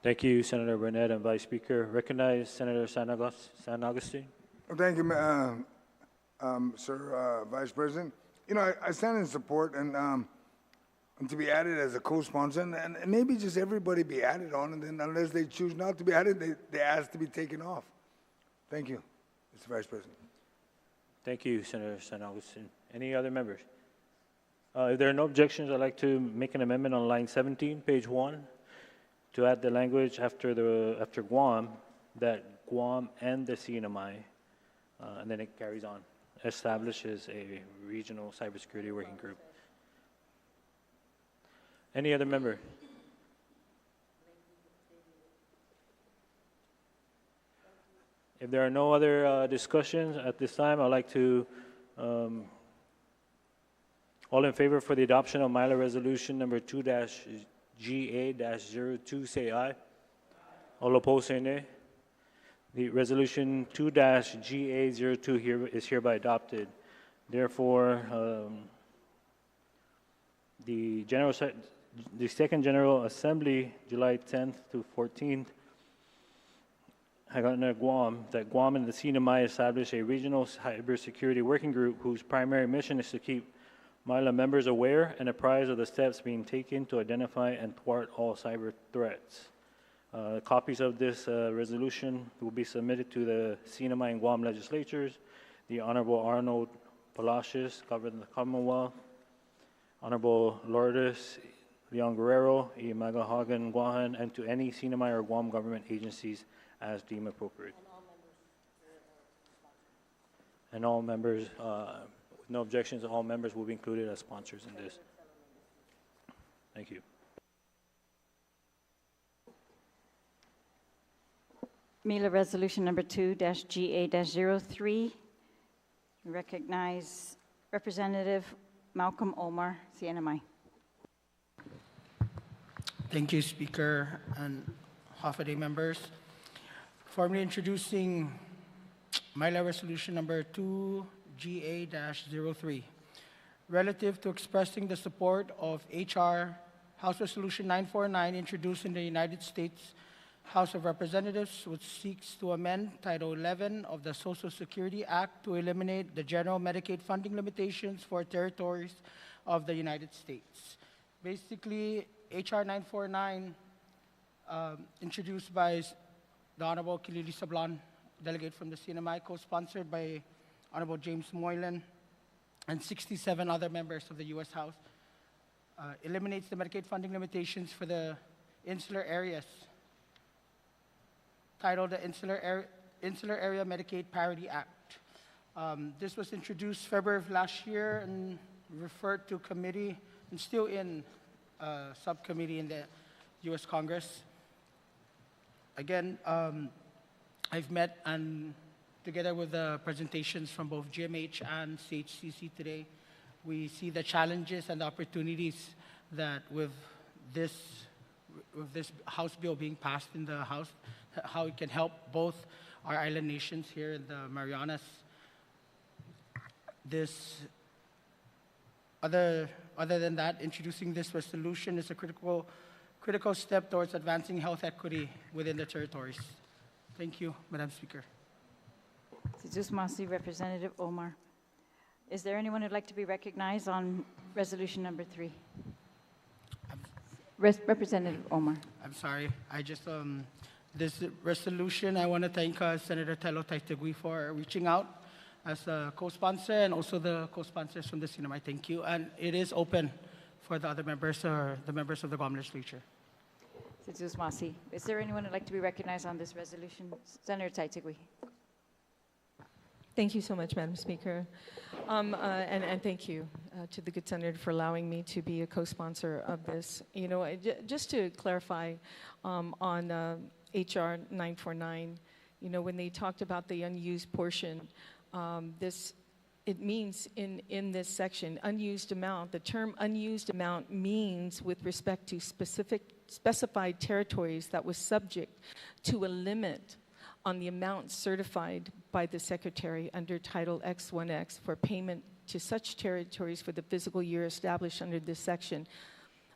Thank you, Senator Burnett and Vice Speaker. Recognize Senator San Augustine. Well, thank you, Sir Vice President. You know, I stand in support and to be added as a co-sponsor, and maybe just everybody be added on, and then unless they choose not to be added, they ask to be taken off. Thank you, Mr. Vice President. Thank you, Senator San Augustine. Any other members? If there are no objections, I'd like to make an amendment on line 17, page 1, to add the language after Guam, that Guam and the CNMI, and then it carries on, establishes a regional cybersecurity working group. Any other member? If there are no other discussions at this time, I'd like to, all in favor for the adoption of MILA Resolution number 2-GA-02, say aye. All opposed, say nay. The resolution 2-GA-02 is hereby adopted. Therefore, the Second General Assembly, July 10th to 14th, under Guam, that Guam and the CNMI establish a regional cybersecurity working group whose primary mission is to keep MILA members aware and apprised of the steps being taken to identify and thwart all cyber threats. Copies of this resolution will be submitted to the CNMI and Guam legislatures, the Honorable Arnold Palacios, Governor of the Commonwealth, Honorable Lourdes Leon Guerrero, Imagahagan Guahan, and to any CNMI or Guam government agencies as deemed appropriate. And all members, with no objections, all members will be included as sponsors in this. Thank you. MILA Resolution number 2-GA-03. Recognize Representative Malcolm Omar, CNMI. Thank you, Speaker and half-a-day members. Formally introducing MILA Resolution number 2-GA-03, relative to expressing the support of HR House Resolution 949 introduced in the United States House of Representatives, which seeks to amend Title 11 of the Social Security Act to eliminate the general Medicaid funding limitations for territories of the United States. Basically, HR 949, introduced by the Honorable Kilili Sablan, delegate from the CNMI, co-sponsored by Honorable James Moylan and 67 other members of the U.S. House, eliminates the Medicaid funding limitations for the insular areas, titled the Insular Area Medicaid Parity Act. This was introduced February of last year and referred to committee and still in subcommittee in the U.S. Congress. Again, I've met and together with the presentations from both GMH and CHCC today, we see the challenges and the opportunities that with this House bill being passed in the House, how it can help both our island nations here in the Marianas. Other than that, introducing this resolution is a critical step towards advancing health equity within the territories. Thank you, Madam Speaker. Tijusmasi, Representative Omar. Is there anyone who'd like to be recognized on resolution number 3? Representative Omar. I'm sorry. I just, this resolution, I want to thank Senator Telo Taitegui for reaching out as a co-sponsor and also the co-sponsors from the CNMI. Thank you. And it is open for the other members or the members of the Guam Legislature. Tijusmasi. Is there anyone who'd like to be recognized on this resolution? Senator Taitegui. Thank you so much, Madam Speaker. And thank you to the good senator for allowing me to be a co-sponsor of this. You know, just to clarify on HR 949, you know, when they talked about the unused portion, it means in this section, unused amount, the term unused amount means with respect to specified territories that was subject to a limit on the amount certified by the Secretary under Title X1X for payment to such territories for the fiscal year established under this section,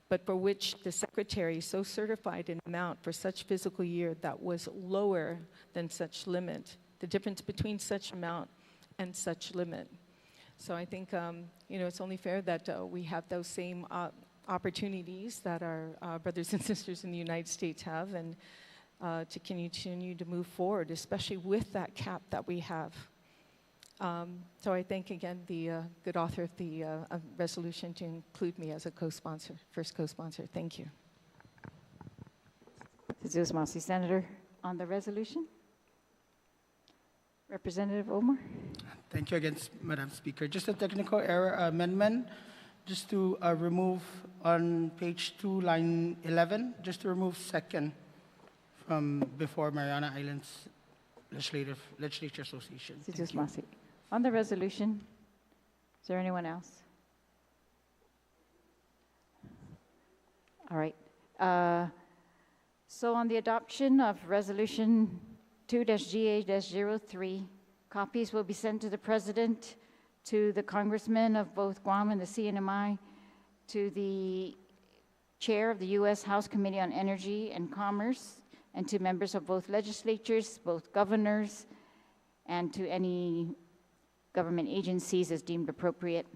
but for which the Secretary so certified an amount for such fiscal year that was lower than such limit, the difference between such amount and such limit. So I think, it's only fair that we have those same opportunities that our brothers and sisters in the United States have, and to continue to move forward, especially with that cap that we have. So I thank again the good author of the resolution to include me as a co-sponsor, first co-sponsor. Thank you. Jesus Masi, Senator, on the resolution. Representative Omar. Thank you again, Madam Speaker. Just a technical error amendment, just to remove on page 2, line 11, just to remove second from before Mariana Islands Legislature Association. Jesus Masi. On the resolution, is there anyone else? All right. So on the adoption of resolution 2-GA-03, copies will be sent to the President, to the Congressmen of both Guam and the CNMI, to the Chair of the U.S. House Committee on Energy and Commerce, and to members of both legislatures, both governors, and to any government agencies as deemed appropriate.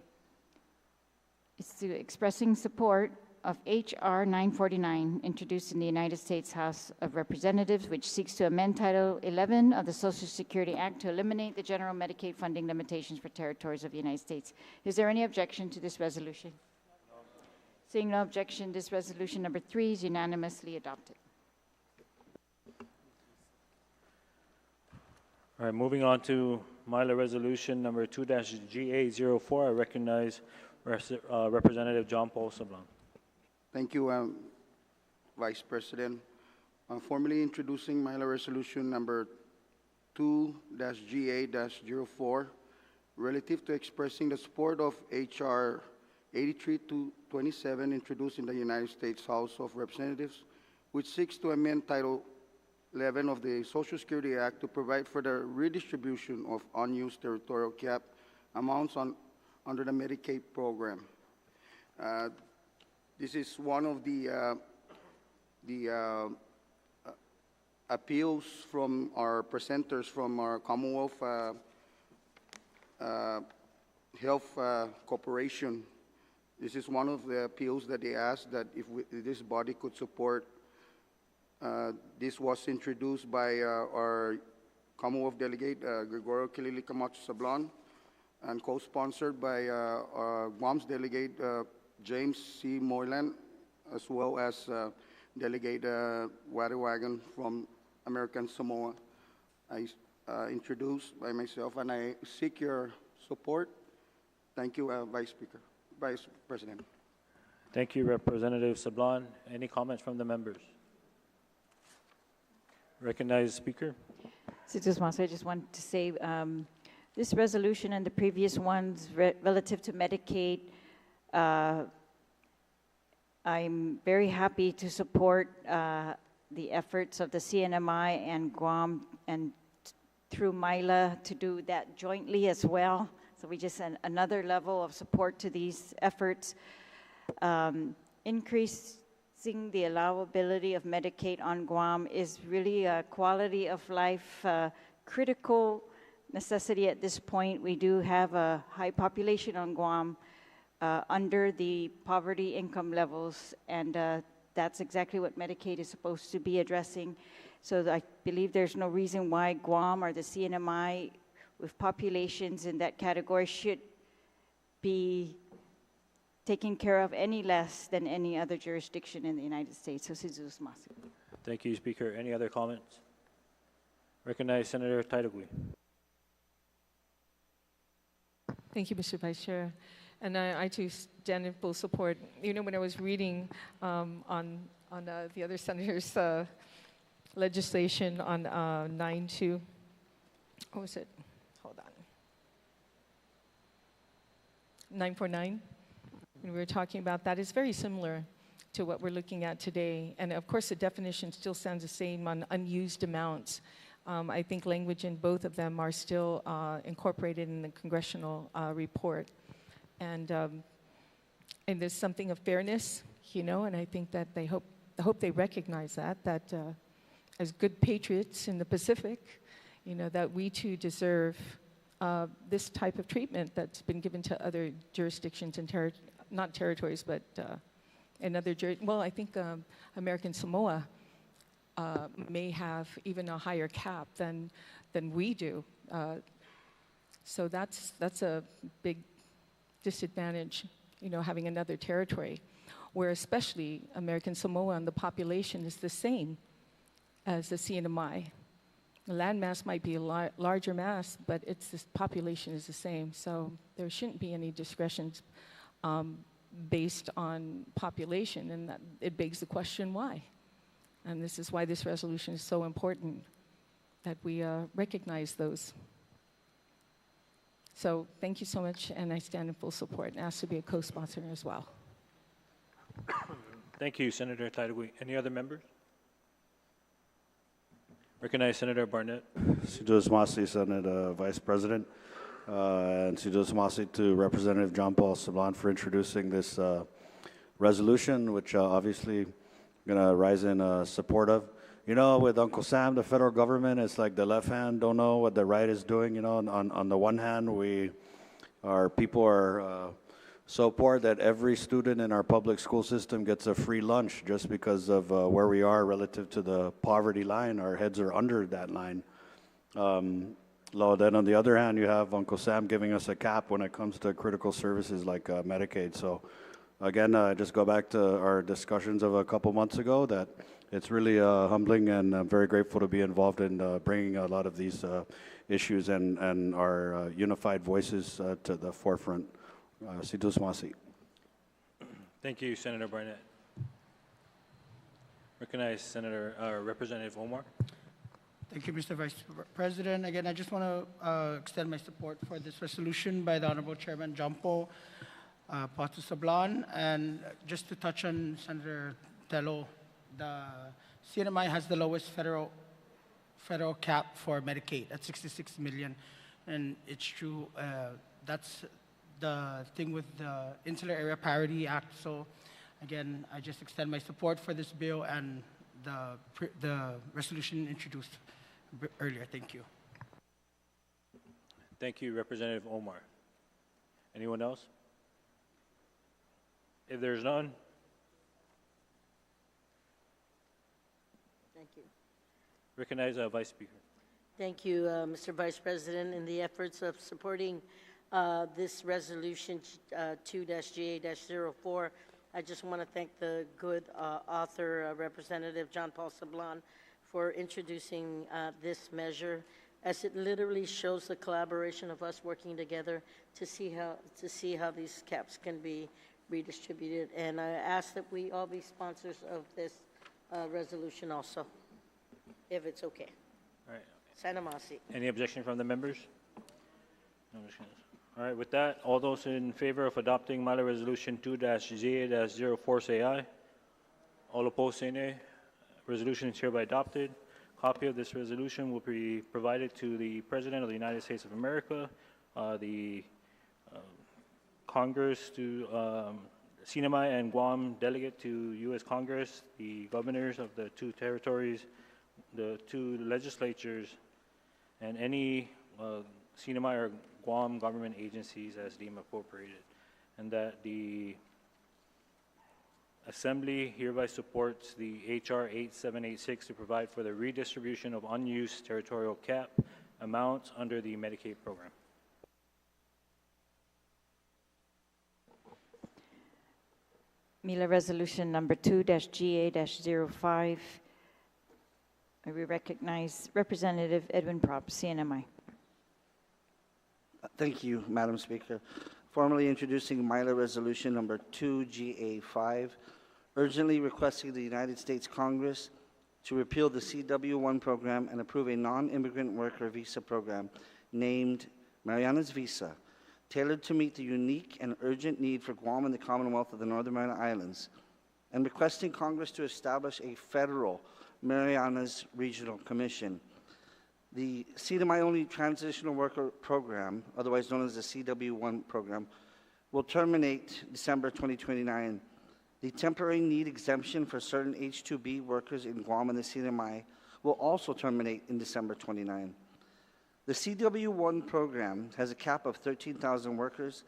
It's to expressing support of H.R. 949, introduced in the United States House of Representatives, which seeks to amend Title 11 of the Social Security Act to eliminate the general Medicaid funding limitations for territories of the United States. Is there any objection to this resolution? No. Seeing no objection, this resolution number 3 is unanimously adopted. All right, moving on to MILA resolution number 2-GA04. I recognize Representative John Paul Sablan. Thank you, Vice President. Formally introducing MILA resolution number 2-GA-04 relative to expressing the support of H.R. 83-27 introduced in the United States House of Representatives, which seeks to amend Title 11 of the Social Security Act to provide for the redistribution of unused territorial cap amounts under the Medicaid program. This is one of the appeals from our presenters from our Commonwealth Health Corporation. This is one of the appeals that they asked that if this body could support. This was introduced by our Commonwealth Delegate, Gregorio Kilili Camacho Sablan, and co-sponsored by Guam's Delegate, James C. Moylan, as well as Delegate Wadawagan from American Samoa. I introduced by myself, and I seek your support. Thank you, Vice President. Thank you, Representative Sablan. Any comments from the members? Recognize Speaker. I just want to say this resolution and the previous ones relative to Medicaid, I'm very happy to support the efforts of the CNMI and Guam and through MILA to do that jointly as well. So we just send another level of support to these efforts. Increasing the allowability of Medicaid on Guam is really a quality of life critical necessity at this point. We do have a high population on Guam under the poverty income levels, and that's exactly what Medicaid is supposed to be addressing. So I believe there's no reason why Guam or the CNMI with populations in that category should be taken care of any less than any other jurisdiction in the United States. So, thank you, Speaker. Any other comments? Recognize Senator Taitagui. Thank you, Mr. Vice Chair. And I too stand in full support. You know, when I was reading on the other senators' legislation on 9-2, what was it? Hold on. 949, when we were talking about that, is very similar to what we're looking at today. And of course, the definition still stands the same on unused amounts. I think language in both of them are still incorporated in the congressional report. And there's something of fairness, you know, and I think that I hope they recognize that as good patriots in the Pacific, you know, that we too deserve this type of treatment that's been given to other jurisdictions and not territories, but in other well, I think American Samoa may have even a higher cap than we do. So that's a big disadvantage, you know, having another territory, where especially American Samoa and the population is the same as the CNMI. The land mass might be a larger mass, but this population is the same. So there shouldn't be any discretions based on population, and that it begs the question why. And this is why this resolution is so important, that we recognize those. So thank you so much, and I stand in full support and ask to be a co-sponsor as well. Thank you, Senator Taidagui. Any other members? Recognize Senator Barnett. Sidus Masi, Senate Vice President, and Sidus Masi to Representative John Paul Sablan for introducing this resolution, which obviously going to rise in support of. You know, with Uncle Sam, the federal government, it's like the left hand don't know what the right is doing. You know, on the one hand, our people are so poor that every student in our public school system gets a free lunch just because of where we are relative to the poverty line. Our heads are under that line. Then on the other hand, you have Uncle Sam giving us a cap when it comes to critical services like Medicaid. So again, just go back to our discussions of a couple months ago that it's really humbling, and I'm very grateful to be involved in bringing a lot of these issues and our unified voices to the forefront. Sidus Masi. Thank you, Senator Barnett. Recognize Representative Omar. Thank you, Mr. Vice President. Again, I just want to extend my support for this resolution by the Honorable Chairman John Paul Sablan. And just to touch on Senator Tello, the CNMI has the lowest federal cap for Medicaid at $66 million, and it's true. That's the thing with the Insular Area Parity Act. So, again, I just extend my support for this bill and the resolution introduced earlier. Thank you. Thank you, Representative Omar. Anyone else? If there's none. Thank you. Recognize Vice Speaker. Thank you, Mr. Vice President. In the efforts of supporting this resolution 2-GA-04, I just want to thank the good author, Representative John Paul Sablan, for introducing this measure, as it literally shows the collaboration of us working together to see how these caps can be redistributed. And I ask that we all be sponsors of this resolution also, if it's okay. All right. Sanamasi. Any objection from the members? No objections. All right, with that, all those in favor of adopting Milo Resolution 2-GA-04 say aye. All opposed say nay. Resolution is hereby adopted. Copy of this resolution will be provided to the President of the United States of America, the Congress, to CNMI and Guam delegate to U.S. Congress, the governors of the two territories, the two legislatures, and any CNMI or Guam government agencies as deemed appropriated, and that the Assembly hereby supports the H.R. 8786 to provide for the redistribution of unused territorial cap amounts under the Medicaid program. Mila Resolution number 2-GA-05. We recognize Representative Edwin Propp, CNMI. Thank you, Madam Speaker. Formally introducing Mila Resolution number 2-GA-5, urgently requesting the United States Congress to repeal the CW1 program and approve a non-immigrant worker visa program named Mariana's Visa. tailored to meet the unique and urgent need for Guam and the Commonwealth of the Northern Mariana Islands, and requesting Congress to establish a federal Marianas Regional Commission. The CDMI-only Transitional Worker Program, otherwise known as the CW1 program, will terminate December 2029. The temporary need exemption for certain H-2B workers in Guam and the CDMI will also terminate in December 29. The CW1 program has a cap of 13,000 workers,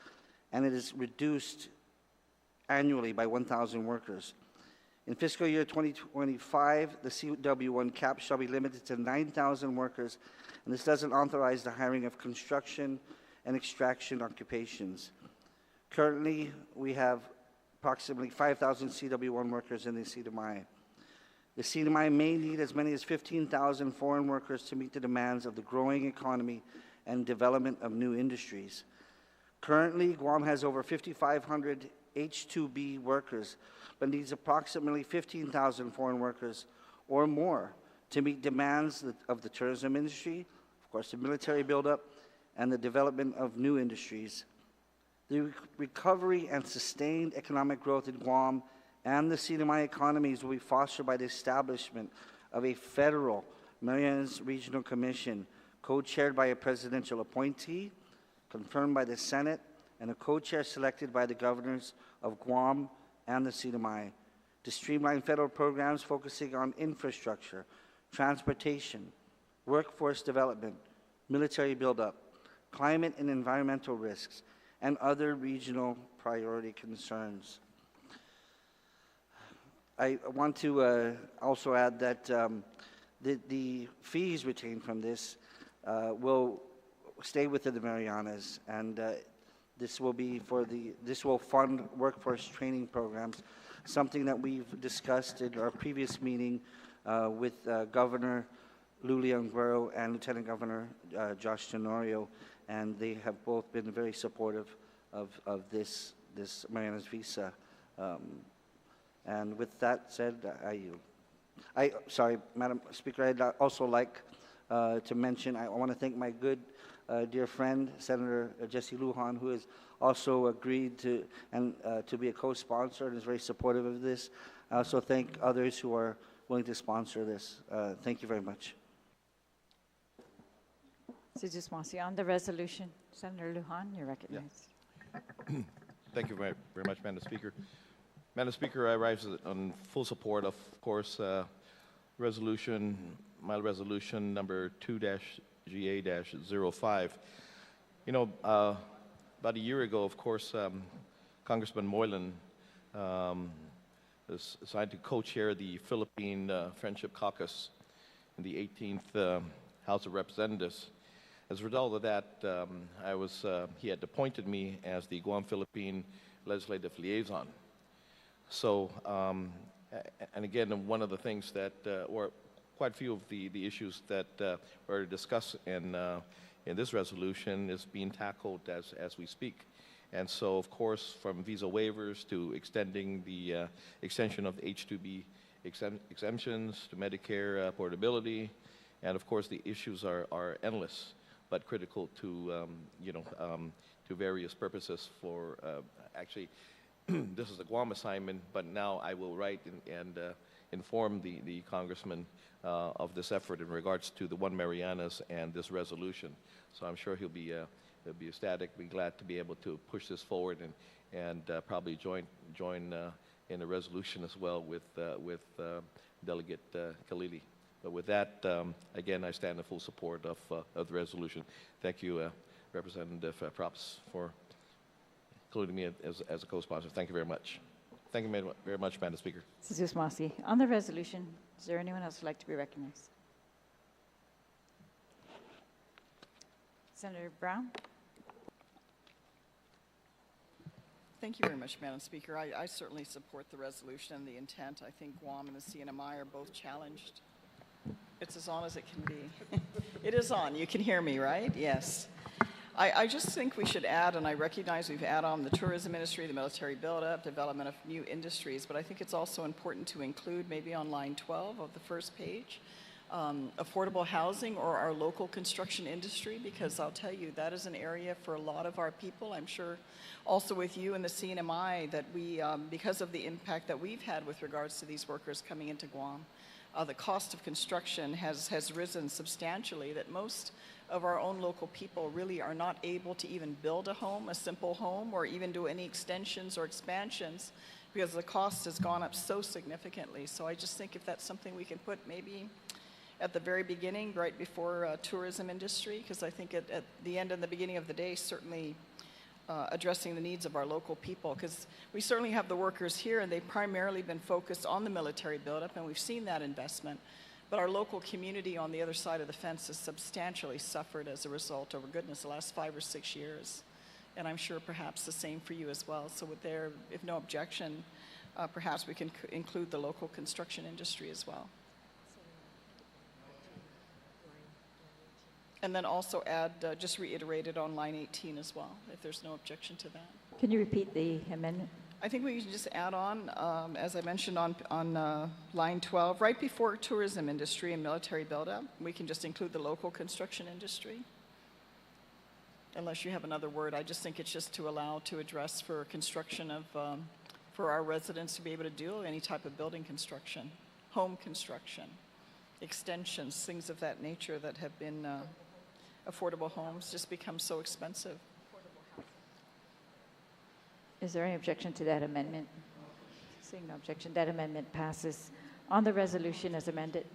and it is reduced annually by 1,000 workers. In fiscal year 2025, the CW1 cap shall be limited to 9,000 workers, and this doesn't authorize the hiring of construction and extraction occupations. Currently, we have approximately 5,000 CW1 workers in the CDMI. The CDMI may need as many as 15,000 foreign workers to meet the demands of the growing economy and development of new industries. Currently, Guam has over 5,500 H-2B workers, but needs approximately 15,000 foreign workers or more to meet demands of the tourism industry, of course, the military buildup, and the development of new industries. The recovery and sustained economic growth in Guam and the CDMI economies will be fostered by the establishment of a federal Marianas Regional Commission, co-chaired by a presidential appointee, confirmed by the Senate, and a co-chair selected by the governors of Guam and the CDMI, to streamline federal programs focusing on infrastructure, transportation, workforce development, military buildup, climate and environmental risks, and other regional priority concerns. I want to also add that the fees retained from this will stay within the Marianas, and this will fund workforce training programs, something that we've discussed in our previous meeting with Governor Lulian Guerrero and Lieutenant Governor Josh Tenorio, and they have both been very supportive of this Marianas visa. And with that said, I yield. Sorry, Madam Speaker, I'd also like to mention, I want to thank my good dear friend, Senator Jesse Lujan, who has also agreed to be a co-sponsor and is very supportive of this. I also thank others who are willing to sponsor this. Thank you very much. On the resolution, Senator Lujan, you're recognized. Yeah. Thank you very much, Madam Speaker. Madam Speaker, I rise on full support of course, resolution number 2-GA-05. You know, about a year ago, of course, Congressman Moylan was assigned to co-chair the Philippine Friendship Caucus in the 18th House of Representatives. As a result of that, he had appointed me as the Guam-Philippine Legislative Liaison. So, and again, one of the things that, or quite a few of the issues that were discussed in this resolution is being tackled as we speak. And so, of course, from visa waivers to extending the extension of the H-2B exemptions to Medicare portability, and of course, the issues are endless, but critical to, to various purposes for actually, this is a Guam assignment, but now I will write and inform the congressman of this effort in regards to the One Marianas and this resolution. So I'm sure he'll be ecstatic, be glad to be able to push this forward and probably join in a resolution as well with Delegate Khalili. But with that, again, I stand in full support of the resolution. Thank you, Representative Props, for including me as a co-sponsor. Thank you very much. Thank you very much, Madam Speaker. On the resolution, is there anyone else who would like to be recognized? Senator Brown? Thank you very much, Madam Speaker. I certainly support the resolution and the intent. I think Guam and the CNMI are both challenged. It's as on as it can be. It is on. You can hear me, right? Yes. I just think we should add, and I recognize we've added on the tourism industry, the military buildup, development of new industries, but I think it's also important to include maybe on line 12 of the first page, affordable housing or our local construction industry, because I'll tell you, that is an area for a lot of our people. I'm sure also with you and the CNMI that we, because of the impact that we've had with regards to these workers coming into Guam, the cost of construction has risen substantially, that most of our own local people really are not able to even build a home, a simple home, or even do any extensions or expansions because the cost has gone up so significantly. So I just think if that's something we can put maybe at the very beginning, right before tourism industry, because I think at the end and the beginning of the day, certainly addressing the needs of our local people, because we certainly have the workers here and they've primarily been focused on the military buildup, and we've seen that investment. But our local community on the other side of the fence has substantially suffered as a result over, goodness, the last 5 or 6 years. And I'm sure perhaps the same for you as well. So with there, if no objection, perhaps we can include the local construction industry as well. And then also add, just reiterate it on line 18 as well, if there's no objection to that. Can you repeat the amendment? I think we can just add on, as I mentioned on line 12, right before tourism industry and military buildup, we can just include the local construction industry. Unless you have another word, I just think it's just to allow to address for construction of, for our residents to be able to do any type of building construction, home construction, extensions, things of that nature that have been affordable homes just become so expensive. Is there any objection to that amendment? Seeing no objection, that amendment passes. On the resolution as amended.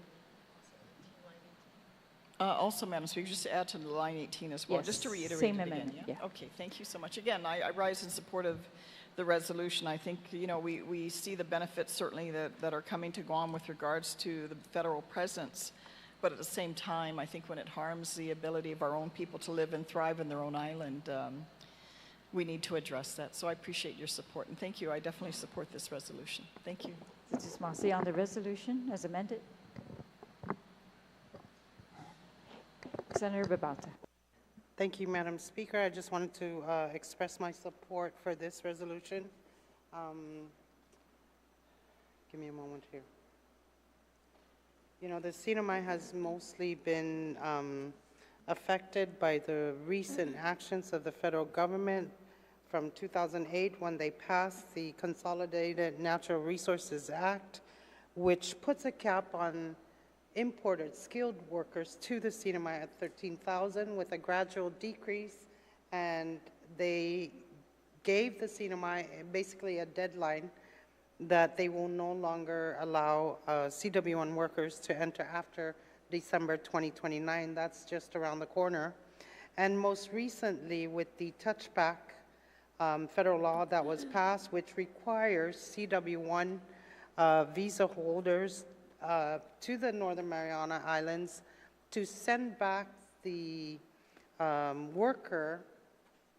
Also, Madam Speaker, just to add to line 18 as well, Yes, just to reiterate same it again. amendment, yeah. Okay, thank you so much. Again, I rise in support of the resolution. I think, you know, we see the benefits certainly that are coming to Guam with regards to the federal presence, but at the same time, I think when it harms the ability of our own people to live and thrive in their own island, we need to address that. So I appreciate your support, and thank you. I definitely support this resolution. Thank you. Mrs. Mossy, on the resolution as amended. Senator Babauta. Thank you, Madam Speaker. I just wanted to express my support for this resolution. Give me a moment here. You know, the CNMI has mostly been affected by the recent actions of the federal government from 2008 when they passed the Consolidated Natural Resources Act, which puts a cap on imported skilled workers to the CNMI at 13,000 with a gradual decrease, and they gave the CNMI basically a deadline that they will no longer allow CW1 workers to enter after December 2029. That's just around the corner. And most recently with the touchback federal law that was passed, which requires CW1 visa holders to the Northern Mariana Islands to send back the worker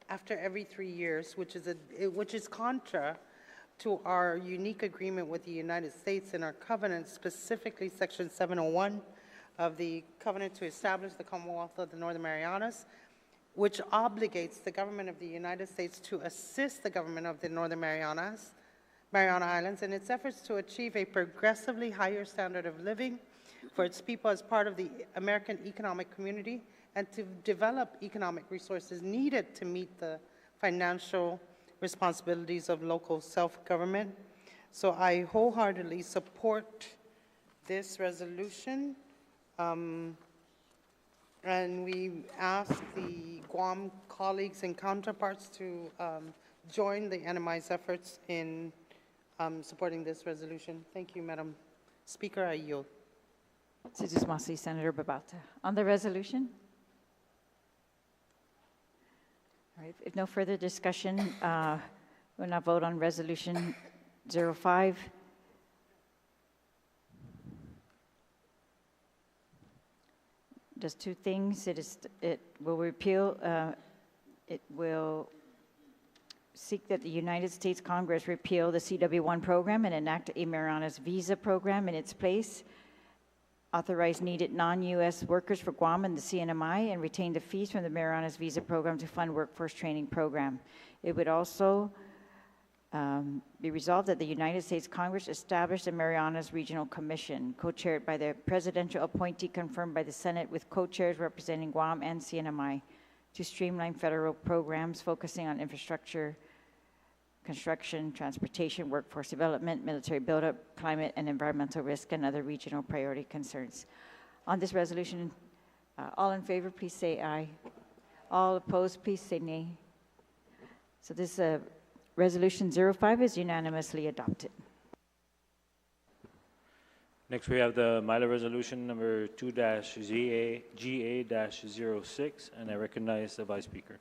after every 3 years, which is contra to our unique agreement with the United States and our covenant, specifically Section 701 of the Covenant to Establish the Commonwealth of the Northern Marianas, which obligates the government of the United States to assist the government of the Northern Mariana Islands in its efforts to achieve a progressively higher standard of living for its people as part of the American economic community, and to develop economic resources needed to meet the financial responsibilities of local self-government. So I wholeheartedly support this resolution, and we ask the Guam colleagues and counterparts to join the NMI's efforts in supporting this resolution. Thank you, Madam Speaker. I yield. Mrs. Mossy, Senator Babauta. On the resolution? All right, if no further discussion, we'll now vote on resolution 05. Does two things. It will repeal, it will seek that the United States Congress repeal the CW1 program and enact a Mariana's visa program in its place, authorize needed non-U.S. workers for Guam and the CNMI, and retain the fees from the Mariana's visa program to fund workforce training program. It would also Be resolved that the United States Congress establish the Marianas Regional Commission, co-chaired by the presidential appointee confirmed by the Senate, with co-chairs representing Guam and CNMI, to streamline federal programs focusing on infrastructure, construction, transportation, workforce development, military buildup, climate and environmental risk, and other regional priority concerns. On this resolution, all in favor, please say aye. All opposed, please say nay. So this Resolution 05 is unanimously adopted. Next, we have the MILA resolution number 2-GA-06, and I recognize the Vice Speaker.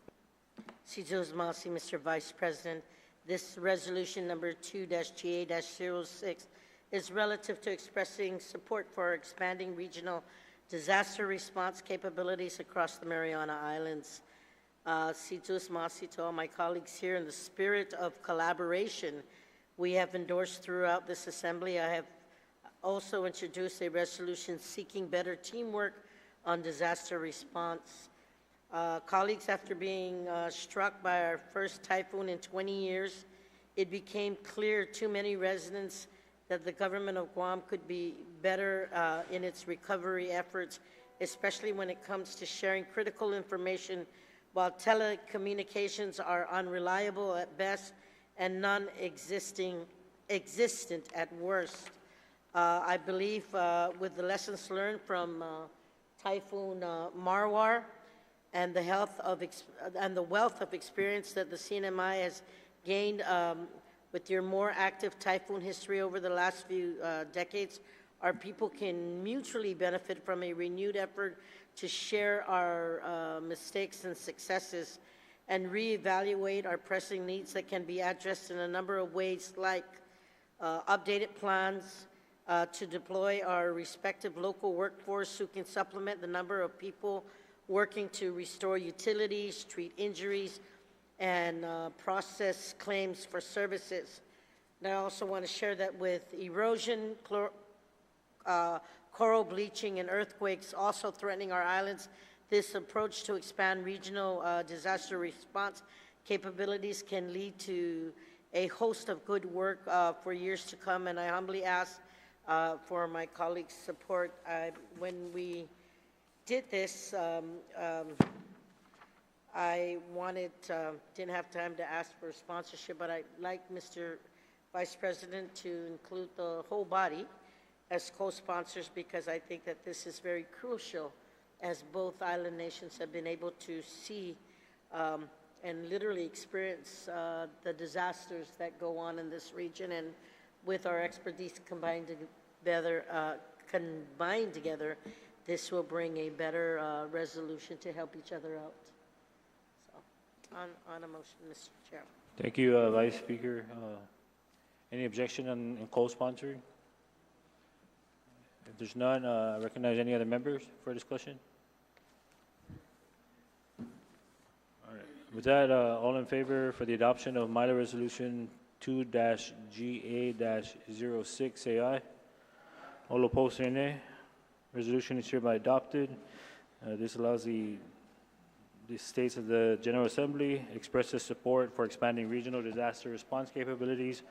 Cito's Masi, Mr. Vice President. This resolution number 2-GA-06 is relative to expressing support for expanding regional disaster response capabilities across the Mariana Islands. Cito's Masi, to all my colleagues here, in the spirit of collaboration we have endorsed throughout this assembly, I have also introduced a resolution seeking better teamwork on disaster response. Colleagues, after being struck by our first typhoon in 20 years, it became clear to many residents that the government of Guam could be better in its recovery efforts, especially when it comes to sharing critical information, while telecommunications are unreliable at best and non-existent at worst. I believe with the lessons learned from Typhoon Marwar and the wealth of experience that the CNMI has gained with your more active typhoon history over the last few decades, our people can mutually benefit from a renewed effort to share our mistakes and successes and reevaluate our pressing needs that can be addressed in a number of ways, like updated plans to deploy our respective local workforce who can supplement the number of people working to restore utilities, treat injuries, and process claims for services. And I also want to share that with erosion, coral bleaching, and earthquakes also threatening our islands, this approach to expand regional disaster response capabilities can lead to a host of good work for years to come, and I humbly ask for my colleagues' support. When we did this, I didn't have time to ask for sponsorship, but I'd like Mr. Vice President to include the whole body as co-sponsors, because I think that this is very crucial, as both island nations have been able to see and literally experience the disasters that go on in this region, and with our expertise combined together, this will bring a better resolution to help each other out. So, on a motion, Mr. Chair. Thank you, Vice Speaker. Any objection on co-sponsoring? If there's none, recognize any other members for discussion? All right. With that, all in favor for the adoption of MILA Resolution 2-GA-06, say aye. All opposed, say nay. Resolution is hereby adopted. This allows the states of the General Assembly expresses support for expanding regional disaster response capabilities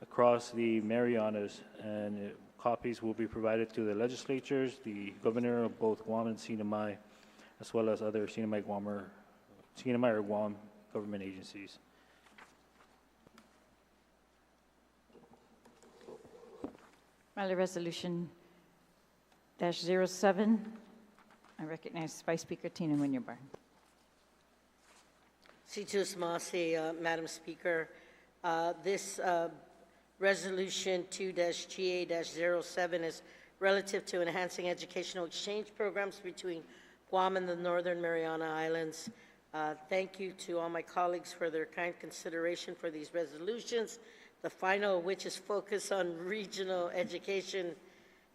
across the Marianas, and copies will be provided to the legislatures, the governor of both Guam and CNMI, as well as other CNMI or Guam government agencies. MILA Resolution -07. I recognize Vice Speaker Tina Winterbarn. Cito's Masi, Madam Speaker. This Resolution 2-GA-07 is relative to enhancing educational exchange programs between Guam and the Northern Mariana Islands. Thank you to all my colleagues for their kind consideration for these resolutions, the final of which is focused on regional education.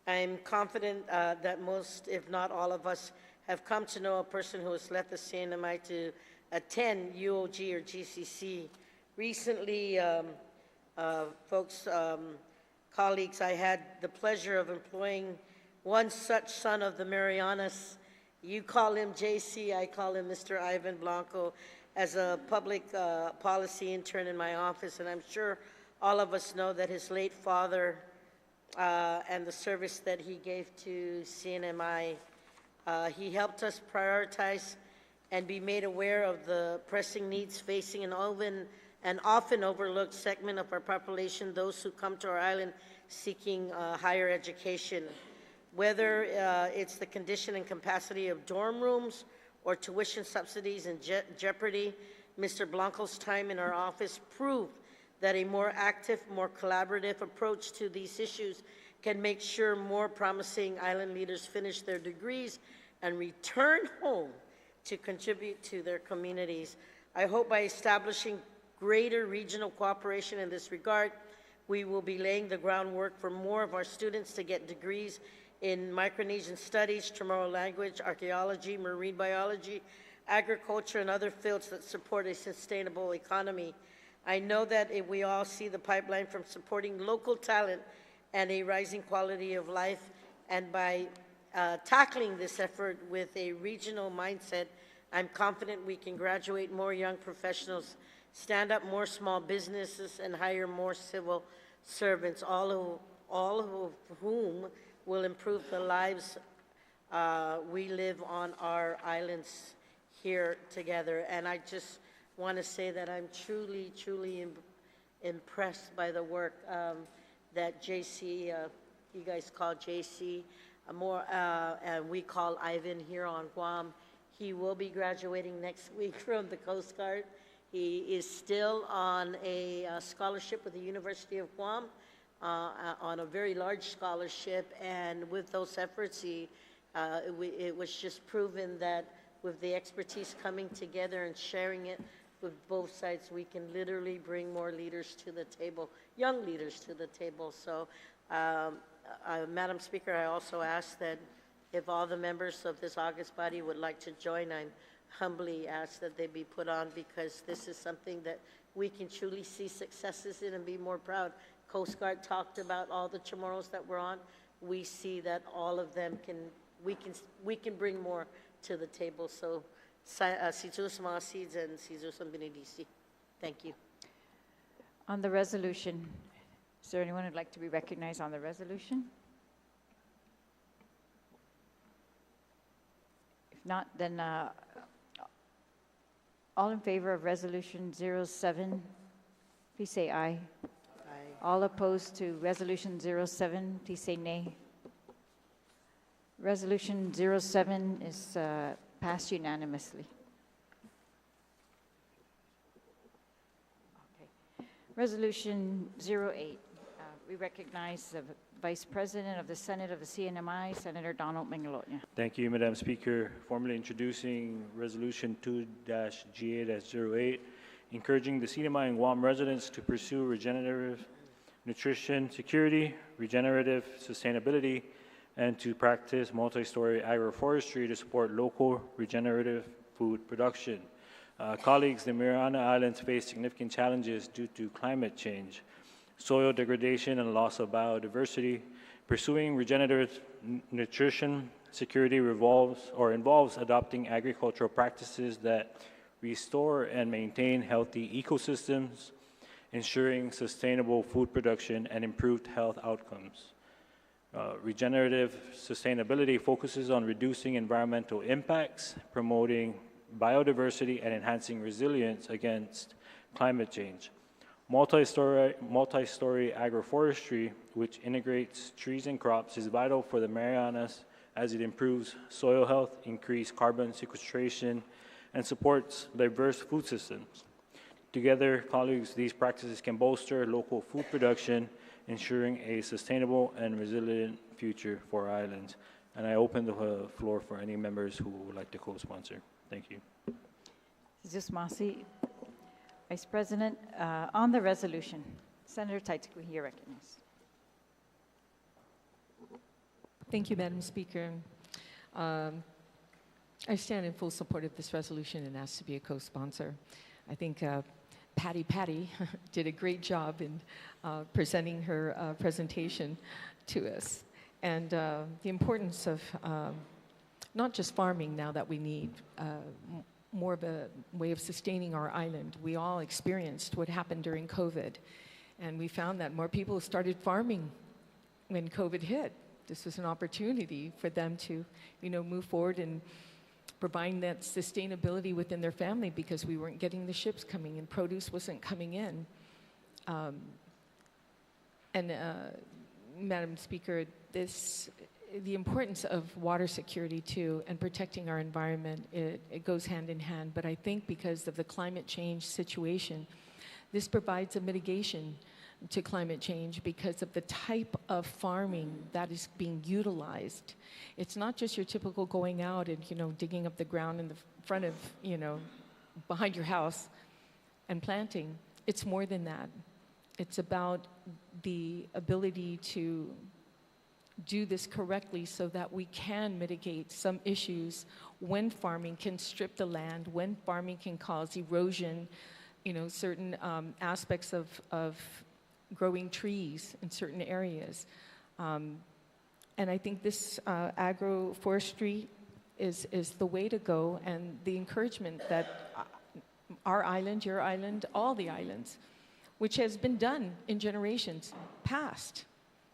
I'm confident that most, if not all of us, have come to know a person who has left the CNMI to attend UOG or GCC. Recently, colleagues, I had the pleasure of employing one such son of the Marianas. You call him JC, I call him Mr. Ivan Blanco, as a public policy intern in my office, and I'm sure all of us know that his late father and the service that he gave to CNMI, he helped us prioritize and be made aware of the pressing needs facing an often overlooked segment of our population, those who come to our island seeking higher education. Whether it's the condition and capacity of dorm rooms or tuition subsidies in jeopardy, Mr. Blanco's time in our office proved that a more active, more collaborative approach to these issues can make sure more promising island leaders finish their degrees and return home to contribute to their communities. I hope by establishing greater regional cooperation in this regard, we will be laying the groundwork for more of our students to get degrees in Micronesian studies, Chamorro language, archaeology, marine biology, agriculture, and other fields that support a sustainable economy. I know that if we all see the pipeline from supporting local talent and a rising quality of life, and by tackling this effort with a regional mindset, I'm confident we can graduate more young professionals, stand up more small businesses, and hire more civil servants, all of whom will improve the lives we live on our islands here together. And I just want to say that I'm truly, truly impressed by the work that JC, you guys call JC, and we call Ivan here on Guam. He will be graduating next week from the Coast Guard. He is still on a scholarship with the University of Guam, on a very large scholarship, and with those efforts, it was just proven that with the expertise coming together and sharing it with both sides, we can literally bring more leaders to the table, young leaders to the table. So, Madam Speaker, I also ask that if all the members of this August body would like to join, I humbly ask that they be put on, because this is something that we can truly see successes in and be more proud. Coast Guard talked about all the Chamorros that we're on. We see that all of them we can bring more to the table. So, Sizus Masids and Sizus Benedisi. Thank you. On the resolution, is there anyone who'd like to be recognized on the resolution? If not, then all in favor of resolution 07, please say aye. All opposed to resolution 07, please say nay. Resolution 07 is passed unanimously. Okay. Resolution 08, we recognize the Vice President of the Senate of the CNMI, Senator Donald Mingalonya. Thank you, Madam Speaker. Formally introducing Resolution 2-GA-08, encouraging the CNMI and Guam residents to pursue regenerative nutrition security, regenerative sustainability, and to practice multi-story agroforestry to support local regenerative food production. Colleagues, the Mariana Islands face significant challenges due to climate change, soil degradation, and loss of biodiversity. Pursuing regenerative nutrition security involves adopting agricultural practices that restore and maintain healthy ecosystems, ensuring sustainable food production and improved health outcomes. Regenerative sustainability focuses on reducing environmental impacts, promoting biodiversity, and enhancing resilience against climate change. Multi-story agroforestry, which integrates trees and crops, is vital for the Marianas as it improves soil health, increases carbon sequestration, and supports diverse food systems. Together, colleagues, these practices can bolster local food production, ensuring a sustainable and resilient future for our islands. And I open the floor for any members who would like to co-sponsor. Thank you. Sizus Masi, Vice President, on the resolution, Senator Taitakui, you're recognized. Thank you, Madam Speaker. I stand in full support of this resolution and ask to be a co-sponsor. I think Patty did a great job in presenting her presentation to us. And the importance of not just farming now that we need more of a way of sustaining our island. We all experienced what happened during COVID, and we found that more people started farming when COVID hit. This was an opportunity for them to, move forward and providing that sustainability within their family because we weren't getting the ships coming and produce wasn't coming in. Madam Speaker, the importance of water security too and protecting our environment, it goes hand in hand. But I think because of the climate change situation, this provides a mitigation to climate change because of the type of farming that is being utilized. It's not just your typical going out and, digging up the ground in the front of, behind your house and planting. It's more than that. It's about the ability to do this correctly so that we can mitigate some issues when farming can strip the land, when farming can cause erosion, certain aspects of growing trees in certain areas. And I think this agroforestry is the way to go, and the encouragement that our island, your island, all the islands, which has been done in generations past.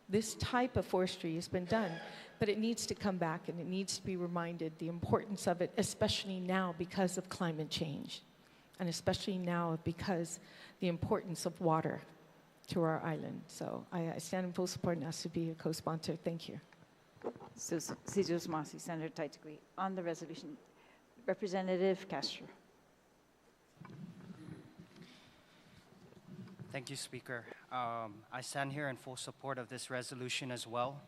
This type of forestry has been done, but it needs to come back and it needs to be reminded the importance of it, especially now because of climate change, and especially now because the importance of water to our island. So I stand in full support and ask to be a co-sponsor. Thank you. Senator Taitakui. On the resolution, Representative Castro. Thank you, Speaker. I stand here in full support of this resolution as well.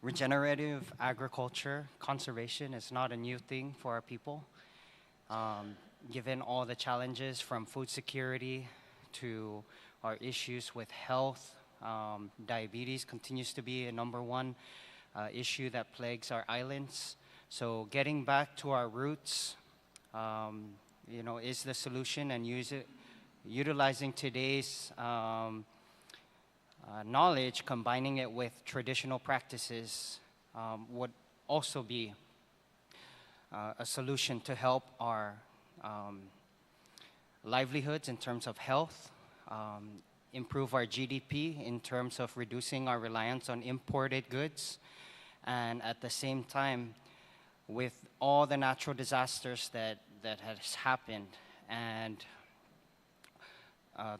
Regenerative agriculture, conservation is not a new thing for our people. Given all the challenges from food security to our issues with health, diabetes continues to be a #1 issue that plagues our islands. So getting back to our roots, is the solution, and utilizing today's knowledge, combining it with traditional practices would also be a solution to help our livelihoods in terms of health, improve our GDP in terms of reducing our reliance on imported goods, and at the same time, with all the natural disasters that has happened and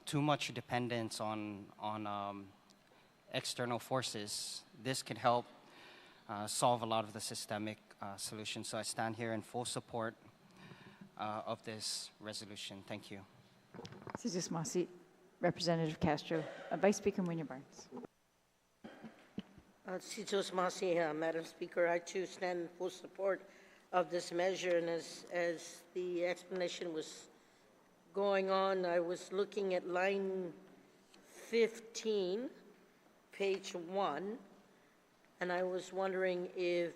too much dependence on external forces, this could help solve a lot of the systemic solutions. So I stand here in full support of this resolution. Thank you. Representative Castro. Vice Speaker Muñoz-Barnes. Madam Speaker, I too stand in full support of this measure, and as the explanation was going on, I was looking at line 15, page 1, and I was wondering if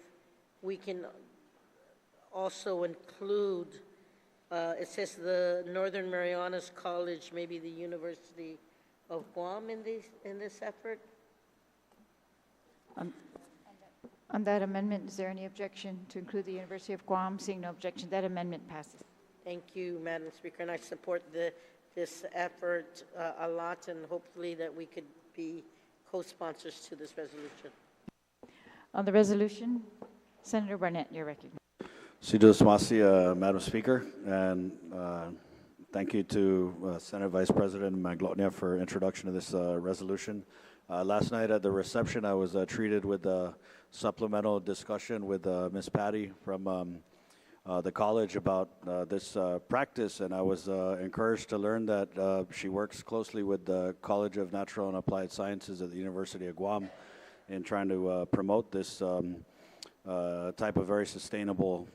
we can also include, it says the Northern Marianas College, maybe the University of Guam in this effort? On that amendment, is there any objection to include the University of Guam? Seeing no objection, that amendment passes. Thank you, Madam Speaker, and I support this effort a lot, and hopefully that we could be co-sponsors to this resolution. On the resolution, Senator Barnett, you're recognized. Madam Speaker, and thank you to Senate Vice President Maglonia for introduction of this resolution. Last night at the reception, I was treated with a supplemental discussion with Ms. Patty from the college about this practice, and I was encouraged to learn that she works closely with the College of Natural and Applied Sciences at the University of Guam in trying to promote this type of very sustainable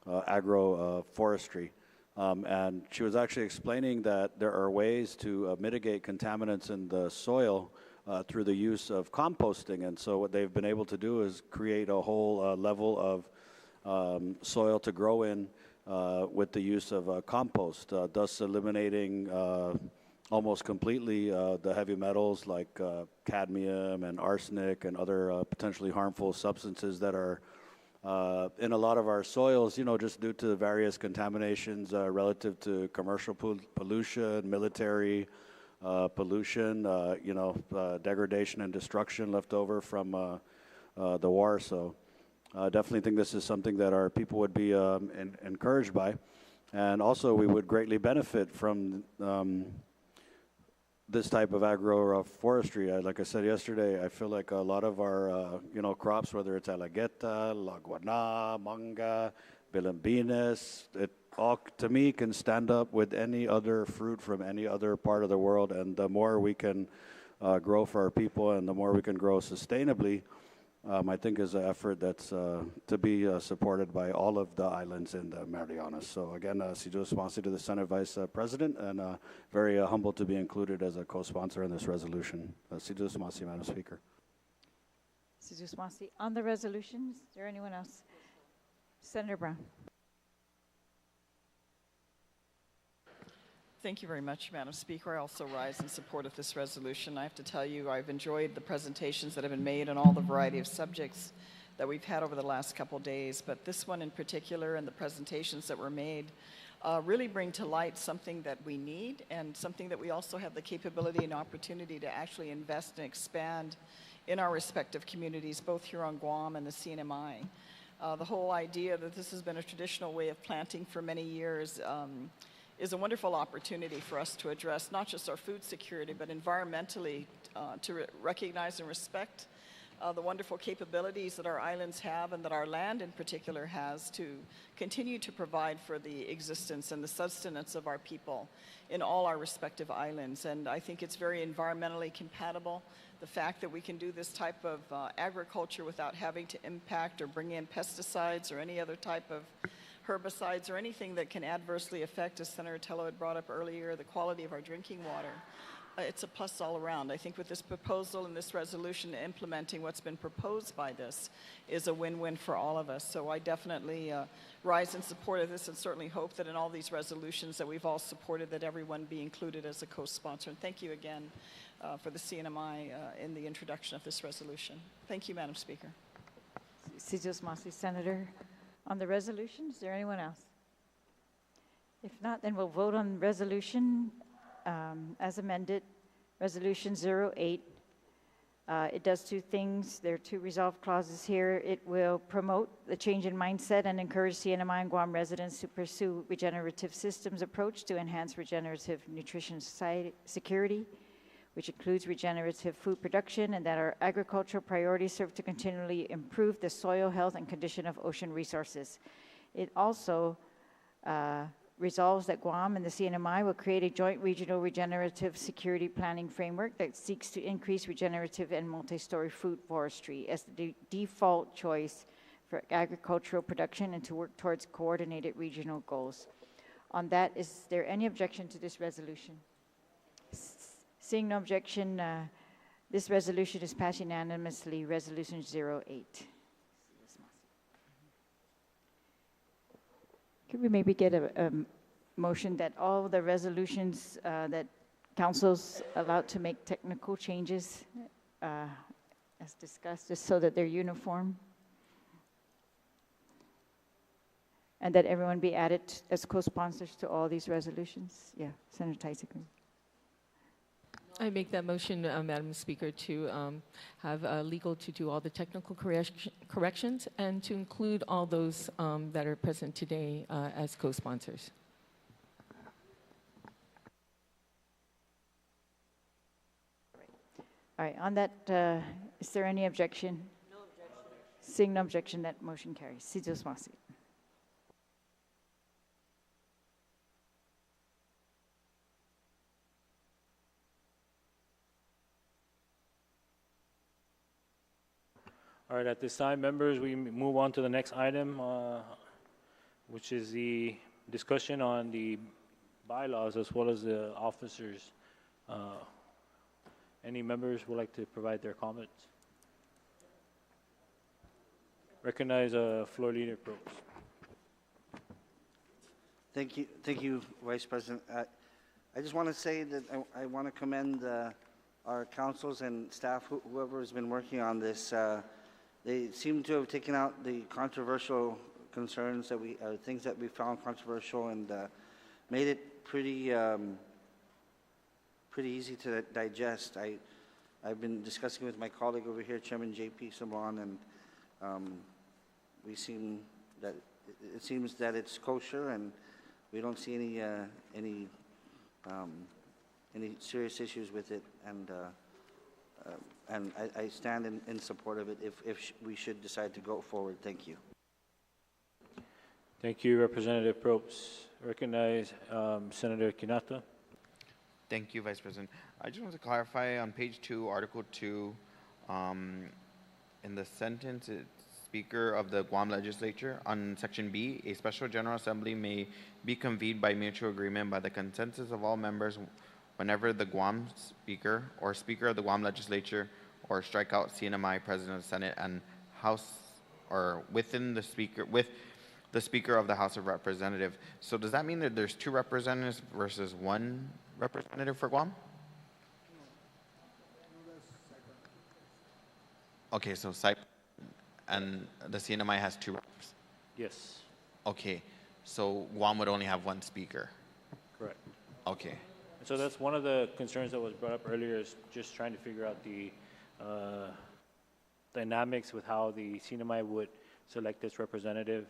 agroforestry. And she was actually explaining that there are ways to mitigate contaminants in the soil through the use of composting. And so what they've been able to do is create a whole level of soil to grow in with the use of compost, thus eliminating almost completely the heavy metals like cadmium and arsenic and other potentially harmful substances that are in a lot of our soils, just due to various contaminations relative to commercial pollution, military pollution, degradation and destruction left over from the war. So definitely think this is something that our people would be encouraged by. And also we would greatly benefit from this type of agroforestry. Like I said yesterday, I feel like a lot of our, crops, whether it's alageta, laguana, manga, bilambines, it all, to me, can stand up with any other fruit from any other part of the world. And the more we can grow for our people and the more we can grow sustainably, I think is an effort that's to be supported by all of the islands in the Marianas. So again, Sijo Swansea to the Senate Vice President, and very humbled to be included as a co-sponsor in this resolution. Sijo Swansea, Madam Speaker. Sijo Swansea. On the resolution, is there anyone else? Senator Brown. Thank you very much, Madam Speaker. I also rise in support of this resolution. I have to tell you, I've enjoyed the presentations that have been made on all the variety of subjects that we've had over the last couple days, but this one in particular and the presentations that were made really bring to light something that we need and something that we also have the capability and opportunity to actually invest and expand in our respective communities, both here on Guam and the CNMI. The whole idea that this has been a traditional way of planting for many years is a wonderful opportunity for us to address not just our food security, but environmentally to recognize and respect the wonderful capabilities that our islands have and that our land in particular has to continue to provide for the existence and the sustenance of our people in all our respective islands. And I think it's very environmentally compatible. The fact that we can do this type of agriculture without having to impact or bring in pesticides or any other type of herbicides or anything that can adversely affect, as Senator Tello had brought up earlier, the quality of our drinking water. It's a plus all around. I think with this proposal and this resolution implementing what's been proposed by this is a win-win for all of us. So I definitely rise in support of this and certainly hope that in all these resolutions that we've all supported that everyone be included as a co-sponsor. And thank you again for the CNMI in the introduction of this resolution. Thank you, Madam Speaker. Sijo Swansea, Senator. On the resolution, is there anyone else? If not, then we'll vote on resolution as amended, resolution 08. It does two things. There are two resolve clauses here. It will promote the change in mindset and encourage CNMI and Guam residents to pursue regenerative systems approach to enhance regenerative nutrition security, which includes regenerative food production, and that our agricultural priorities serve to continually improve the soil health and condition of ocean resources. It also resolves that Guam and the CNMI will create a joint regional regenerative security planning framework that seeks to increase regenerative and multi-story food forestry as the default choice for agricultural production and to work towards coordinated regional goals. On that, is there any objection to this resolution? Seeing no objection, this resolution is passed unanimously, resolution 08. Could we maybe get a motion that all the resolutions that council's allowed to make technical changes as discussed, just so that they're uniform? And that everyone be added as co-sponsors to all these resolutions? Yeah, Senator Tyson. I make that motion, Madam Speaker, to have legal to do all the technical corrections and to include all those that are present today as co-sponsors. All right, on that, is there any objection? No objection. Seeing no objection, that motion carries. Sijo Swansea. All right, at this time, members, we move on to the next item, which is the discussion on the bylaws as well as the officers. Any members would like to provide their comments? Recognize Floor Leader Probst. Thank you, Vice President. I just want to say that I want to commend our councils and staff, whoever has been working on this They seem to have taken out the controversial concerns that we, things that we found controversial, and made it pretty, pretty easy to digest. I've been discussing with my colleague over here, Chairman J.P. Saban, and we seem that it seems that it's kosher, and we don't see any serious issues with it, and I stand in support of it if we should decide to go forward. Thank you. Thank you, Representative Probst. Recognize Senator Kinata. Thank you, Vice President. I just want to clarify on page 2, Article 2, in the sentence, it's Speaker of the Guam Legislature. On Section B, a special General Assembly may be convened by mutual agreement by the consensus of all members whenever the Guam Speaker or Speaker of the Guam Legislature or strike out CNMI, President of the Senate, and House, or within the Speaker, with the Speaker of the House of Representatives. So does that mean that there's 2 representatives versus 1 representative for Guam? Okay, so and the CNMI has 2 reps. Yes. Okay, so Guam would only have 1 speaker. Correct. Okay. So that's one of the concerns that was brought up earlier, is just trying to figure out the dynamics with how the CNMI would select its representative,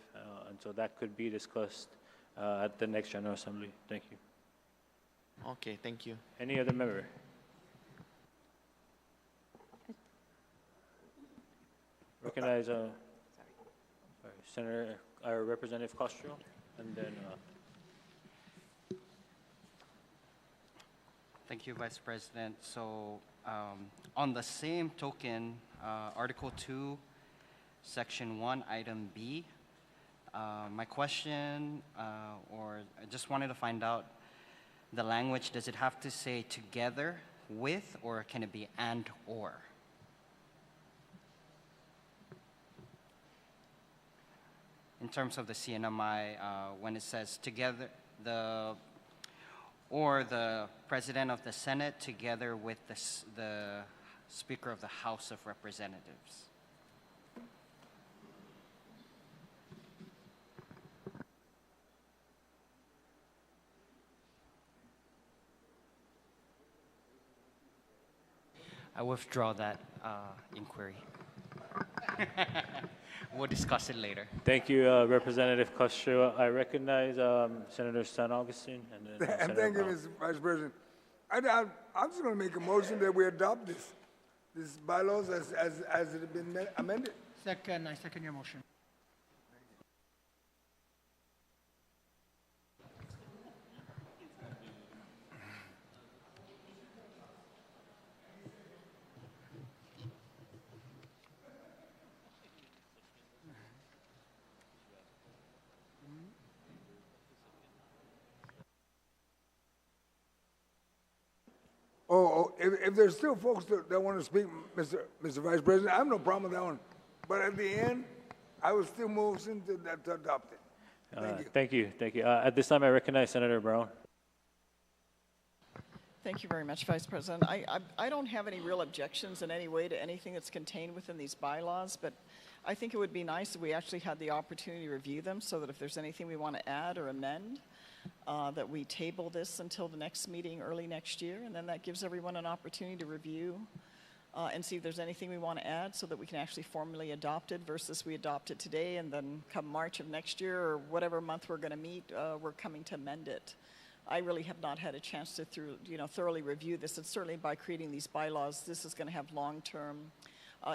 and so that could be discussed at the next General Assembly. Thank you. Okay, thank you. Any other member? Recognize Senator, Representative Castro, and then. Thank you, Vice President. So on the same token, Article 2, Section 1, Item B, my question, or I just wanted to find out the language, does it have to say together with, or can it be and or? In terms of the CNMI, when it says together, the President of the Senate together with the Speaker of the House of Representatives. I withdraw that inquiry. We'll discuss it later. Thank you, Representative Castro. I recognize Senator San Augustine, and then Senator Thank you, Brown. Mr. Vice President. I'm just going to make a motion that we adopt this bylaws as it has been amended. Second, I second your motion. If there's still folks that want to speak, Mr. Vice President, I have no problem with that one. But at the end, I would still motion to adopt it. Thank you. Thank you. Thank you. At this time, I recognize Senator Brown. Thank you very much, Vice President. I don't have any real objections in any way to anything that's contained within these bylaws, but I think it would be nice if we actually had the opportunity to review them so that if there's anything we want to add or amend, that we table this until the next meeting early next year, and then that gives everyone an opportunity to review and see if there's anything we want to add so that we can actually formally adopt it versus we adopt it today and then come March of next year or whatever month we're going to meet, we're coming to amend it. I really have not had a chance to thoroughly review this, and certainly by creating these bylaws, this is going to have long-term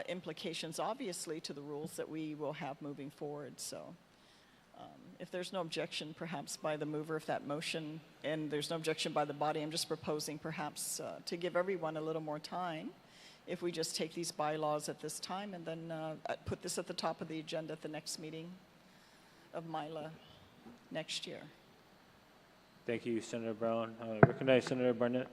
implications, obviously, to the rules that we will have moving forward. So if there's no objection, perhaps by the mover of that motion, and there's no objection by the body, I'm just proposing perhaps to give everyone a little more time if we just take these bylaws at this time and then put this at the top of the agenda at the next meeting of MILA next year. Thank you, Senator Brown. Recognize Senator Barnett.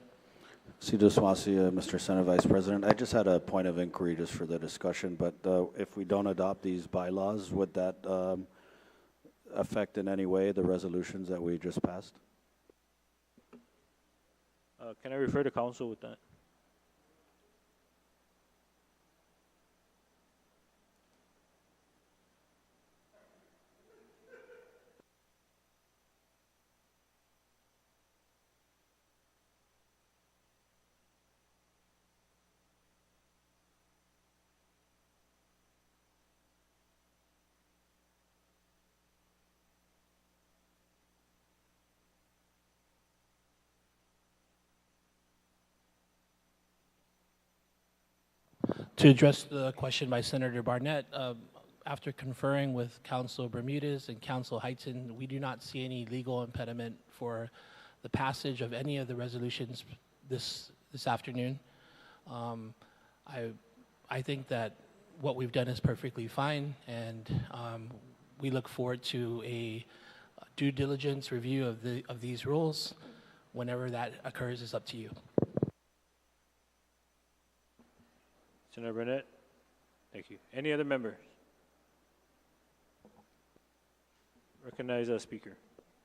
Sido Swasi, Mr. Senate Vice President. I just had a point of inquiry just for the discussion, but if we don't adopt these bylaws, would that affect in any way the resolutions that we just passed? Can I refer to council with that? To address the question by Senator Barnett, after conferring with Council Bermudez and Council Heighton, we do not see any legal impediment for the passage of any of the resolutions this afternoon. I think that what we've done is perfectly fine, and we look forward to a due diligence review of these rules. Whenever that occurs, is up to you. Senator Burnett, thank you. Any other members? Recognize a speaker.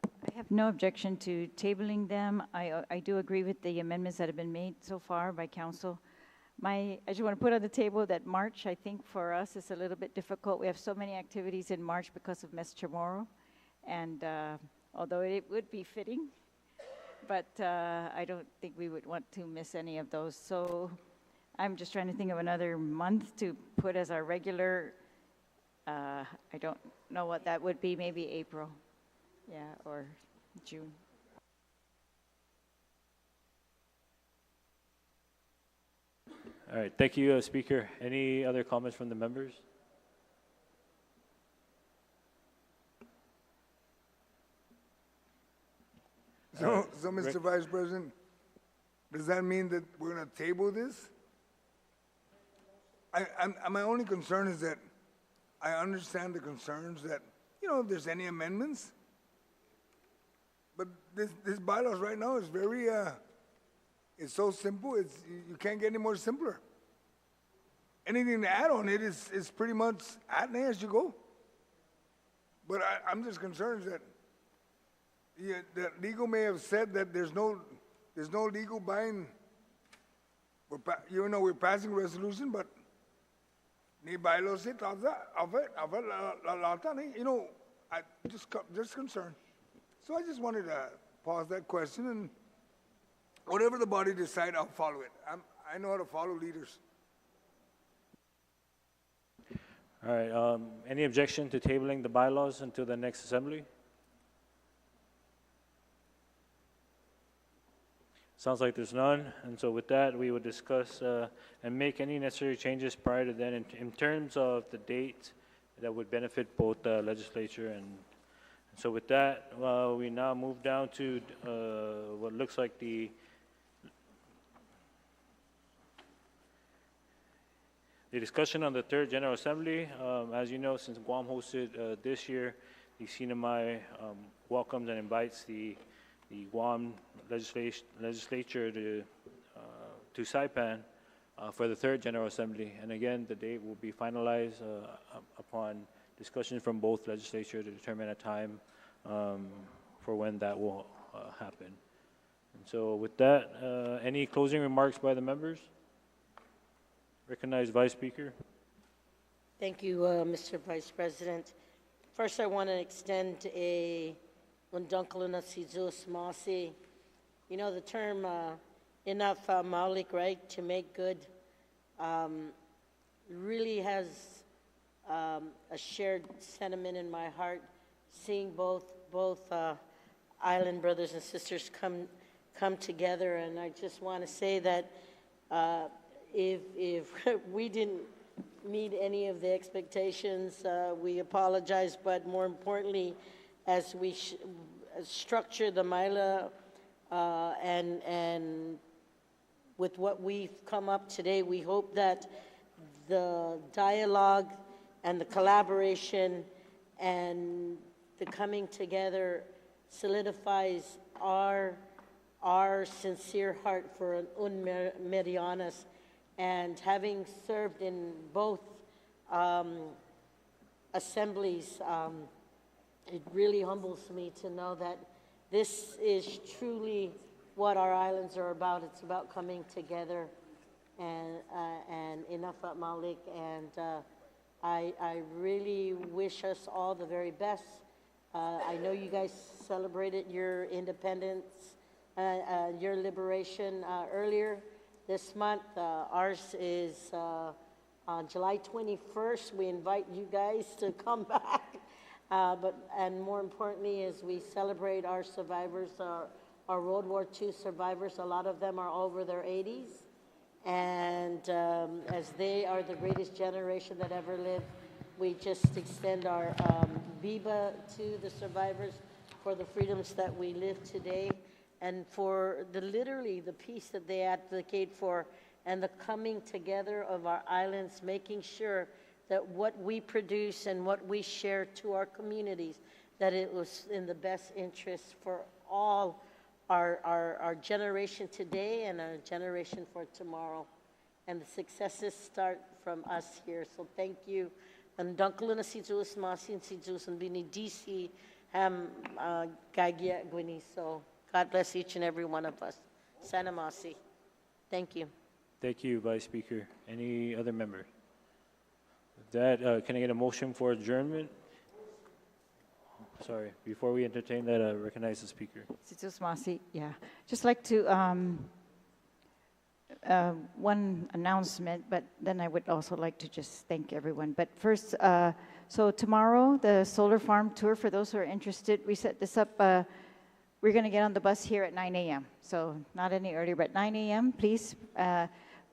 I have no objection to tabling them. I do agree with the amendments that have been made so far by council. I just want to put on the table that March, I think for us, is a little bit difficult. We have so many activities in March because of Mes Chamorro, and although it would be fitting, but I don't think we would want to miss any of those. So I'm just trying to think of another month to put as our regular, I don't know what that would be, maybe April, yeah, or June. All right, thank you, Speaker. Any other comments from the members? So, Mr. Vice President, does that mean that we're going to table this? My only concern is that I understand the concerns that, if there's any amendments, but this bylaws right now is very, it's so simple, you can't get any more simpler. Anything to add on it is pretty much add in as you go. But I'm just concerned that that legal may have said that there's no legal buying. We're passing a resolution, but ni bylaws it of it, I just concerned. So I just wanted to pause that question, and whatever the body decide, I'll follow it. I know how to follow leaders. All right, any objection to tabling the bylaws until the next assembly? Sounds like there's none, and so with that, we would discuss and make any necessary changes prior to then in terms of the date that would benefit both the legislature and so with that, we now move down to what looks like the discussion on the third General Assembly. As you know, since Guam hosted this year, the CNMI welcomes and invites the Guam legislature to Saipan for the third General Assembly. And again, the date will be finalized upon discussions from both legislature to determine a time for when that will happen. And so with that, any closing remarks by the members? Recognized Vice Speaker. Thank you, Mr. Vice President. First, I want to extend a Undunkaluna Sizus Masi. The term enough maulik, right, to make good, really has a shared sentiment in my heart, seeing both island brothers and sisters come together. And I just want to say that if we didn't meet any of the expectations, we apologize. But more importantly, as we structure the Maila and with what we've come up today, we hope that the dialogue and the collaboration and the coming together solidifies our sincere heart for un Marianas. And having served in both assemblies, it really humbles me to know that this is truly what our islands are about. It's about coming together and enough at Malik. And I really wish us all the very best. I know you guys celebrated your independence, your liberation earlier this month. Ours is on July 21st. We invite you guys to come back. And more importantly, as we celebrate our survivors, our World War II survivors, a lot of them are over their 80s. And as they are the greatest generation that ever lived, we just extend our viva to the survivors for the freedoms that we live today and for literally the peace that they advocate for and the coming together of our islands, making sure that what we produce and what we share to our communities, that it was in the best interest for all our generation today and our generation for tomorrow. And the successes start from us here. So thank you. And Dunkelina si Jus Masin si Jus and Bini DC Ham Gagia Gwini. So God bless each and every one of us. Sana Masi. Thank you. Thank you, Vice Speaker. Any other member? With that, can I get a motion for adjournment? Sorry, before we entertain that, recognize the speaker. Situs Masi, yeah. Just like to, one announcement, but then I would also like to just thank everyone. But first, so tomorrow, the solar farm tour, for those who are interested, we set this up, we're gonna get on the bus here at 9 a.m. So not any earlier, but 9 a.m., please.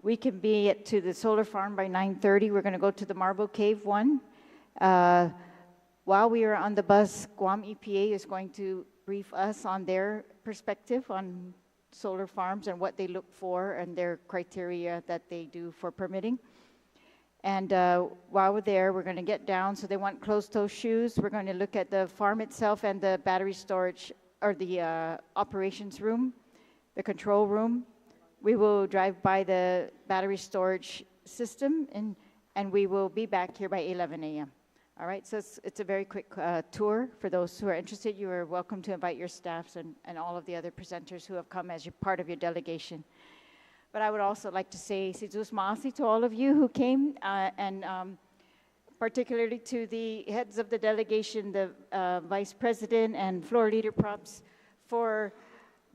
We can be to the solar farm by 9:30. We're gonna go to the Marble Cave 1. While we are on the bus, Guam EPA is going to brief us on their perspective on solar farms and what they look for and their criteria that they do for permitting. And while we're there, we're going to get down. So they want closed-toe shoes. We're going to look at the farm itself and the battery storage, or the operations room, the control room. We will drive by the battery storage system, and we will be back here by 11 a.m. All right, so it's a very quick tour. For those who are interested, you are welcome to invite your staffs and all of the other presenters who have come as part of your delegation. But I would also like to say Sidus Maasi to all of you who came, and particularly to the heads of the delegation, the Vice President and Floor Leader Props, for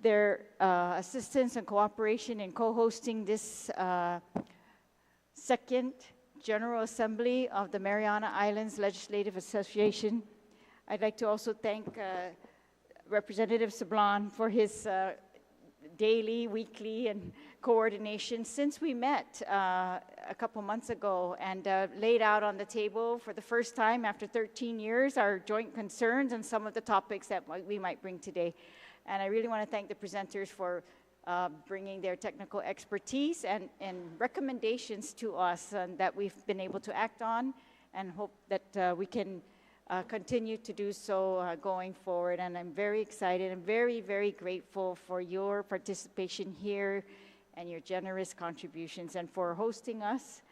their assistance and cooperation in co-hosting this second General Assembly of the Mariana Islands Legislative Association. I'd like to also thank Representative Sablan for his daily, weekly, and coordination since we met a couple months ago and laid out on the table for the first time after 13 years our joint concerns and some of the topics that we might bring today. And I really want to thank the presenters for bringing their technical expertise and recommendations to us that we've been able to act on, and hope that we can continue to do so going forward. And I'm very excited and very, very grateful for your participation here and your generous contributions and for hosting us.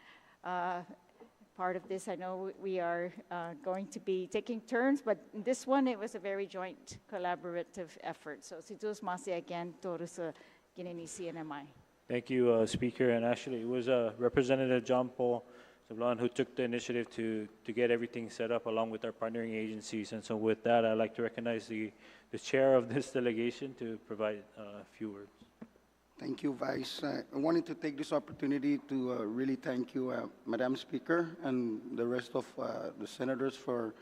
Part of this, I know we are going to be taking turns, but this one, it was a very joint collaborative effort. So, Sidus Masi again, Torus Ginini CNMI. Thank you, Speaker. And actually, it was Representative John Paul Sablan who took the initiative to get everything set up along with our partnering agencies. And so with that, I'd like to recognize the chair of this delegation to provide a few words. Thank you, Vice. I wanted to take this opportunity to really thank you, Madam Speaker, and the rest of the senators for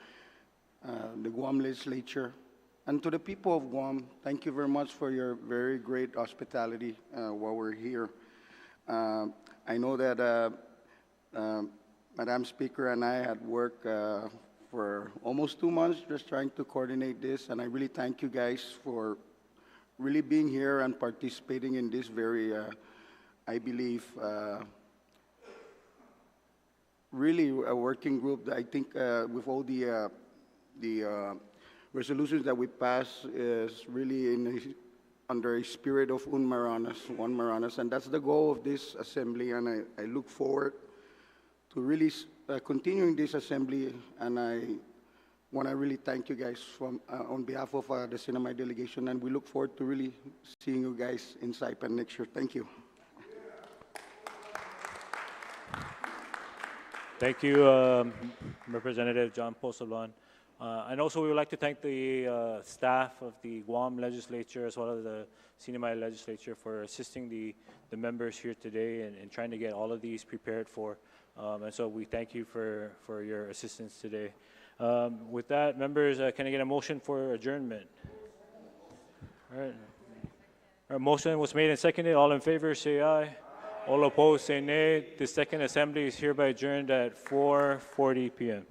the Guam Legislature. And to the people of Guam, thank you very much for your very great hospitality while we're here. I know that Madam Speaker and I had worked for almost 2 months just trying to coordinate this, and I really thank you guys for really being here and participating in this very, I believe, really a working group that I think with all the resolutions that we pass is really under a spirit of one Marianas, and that's the goal of this assembly, and I look forward to really continuing this assembly, and I want to really thank you guys on behalf of the CNMI delegation, and we look forward to really seeing you guys in Saipan next year. Thank you. Thank you, Representative John Paul Sablan. And also we would like to thank the staff of the Guam Legislature as well as the CNMI Legislature for assisting the members here today and trying to get all of these prepared for. And so we thank you for your assistance today. With that, members, can I get a motion for adjournment? All right. Our motion was made and seconded. All in favor, say aye. All opposed say nay. The second assembly is hereby adjourned at 4:40 p.m.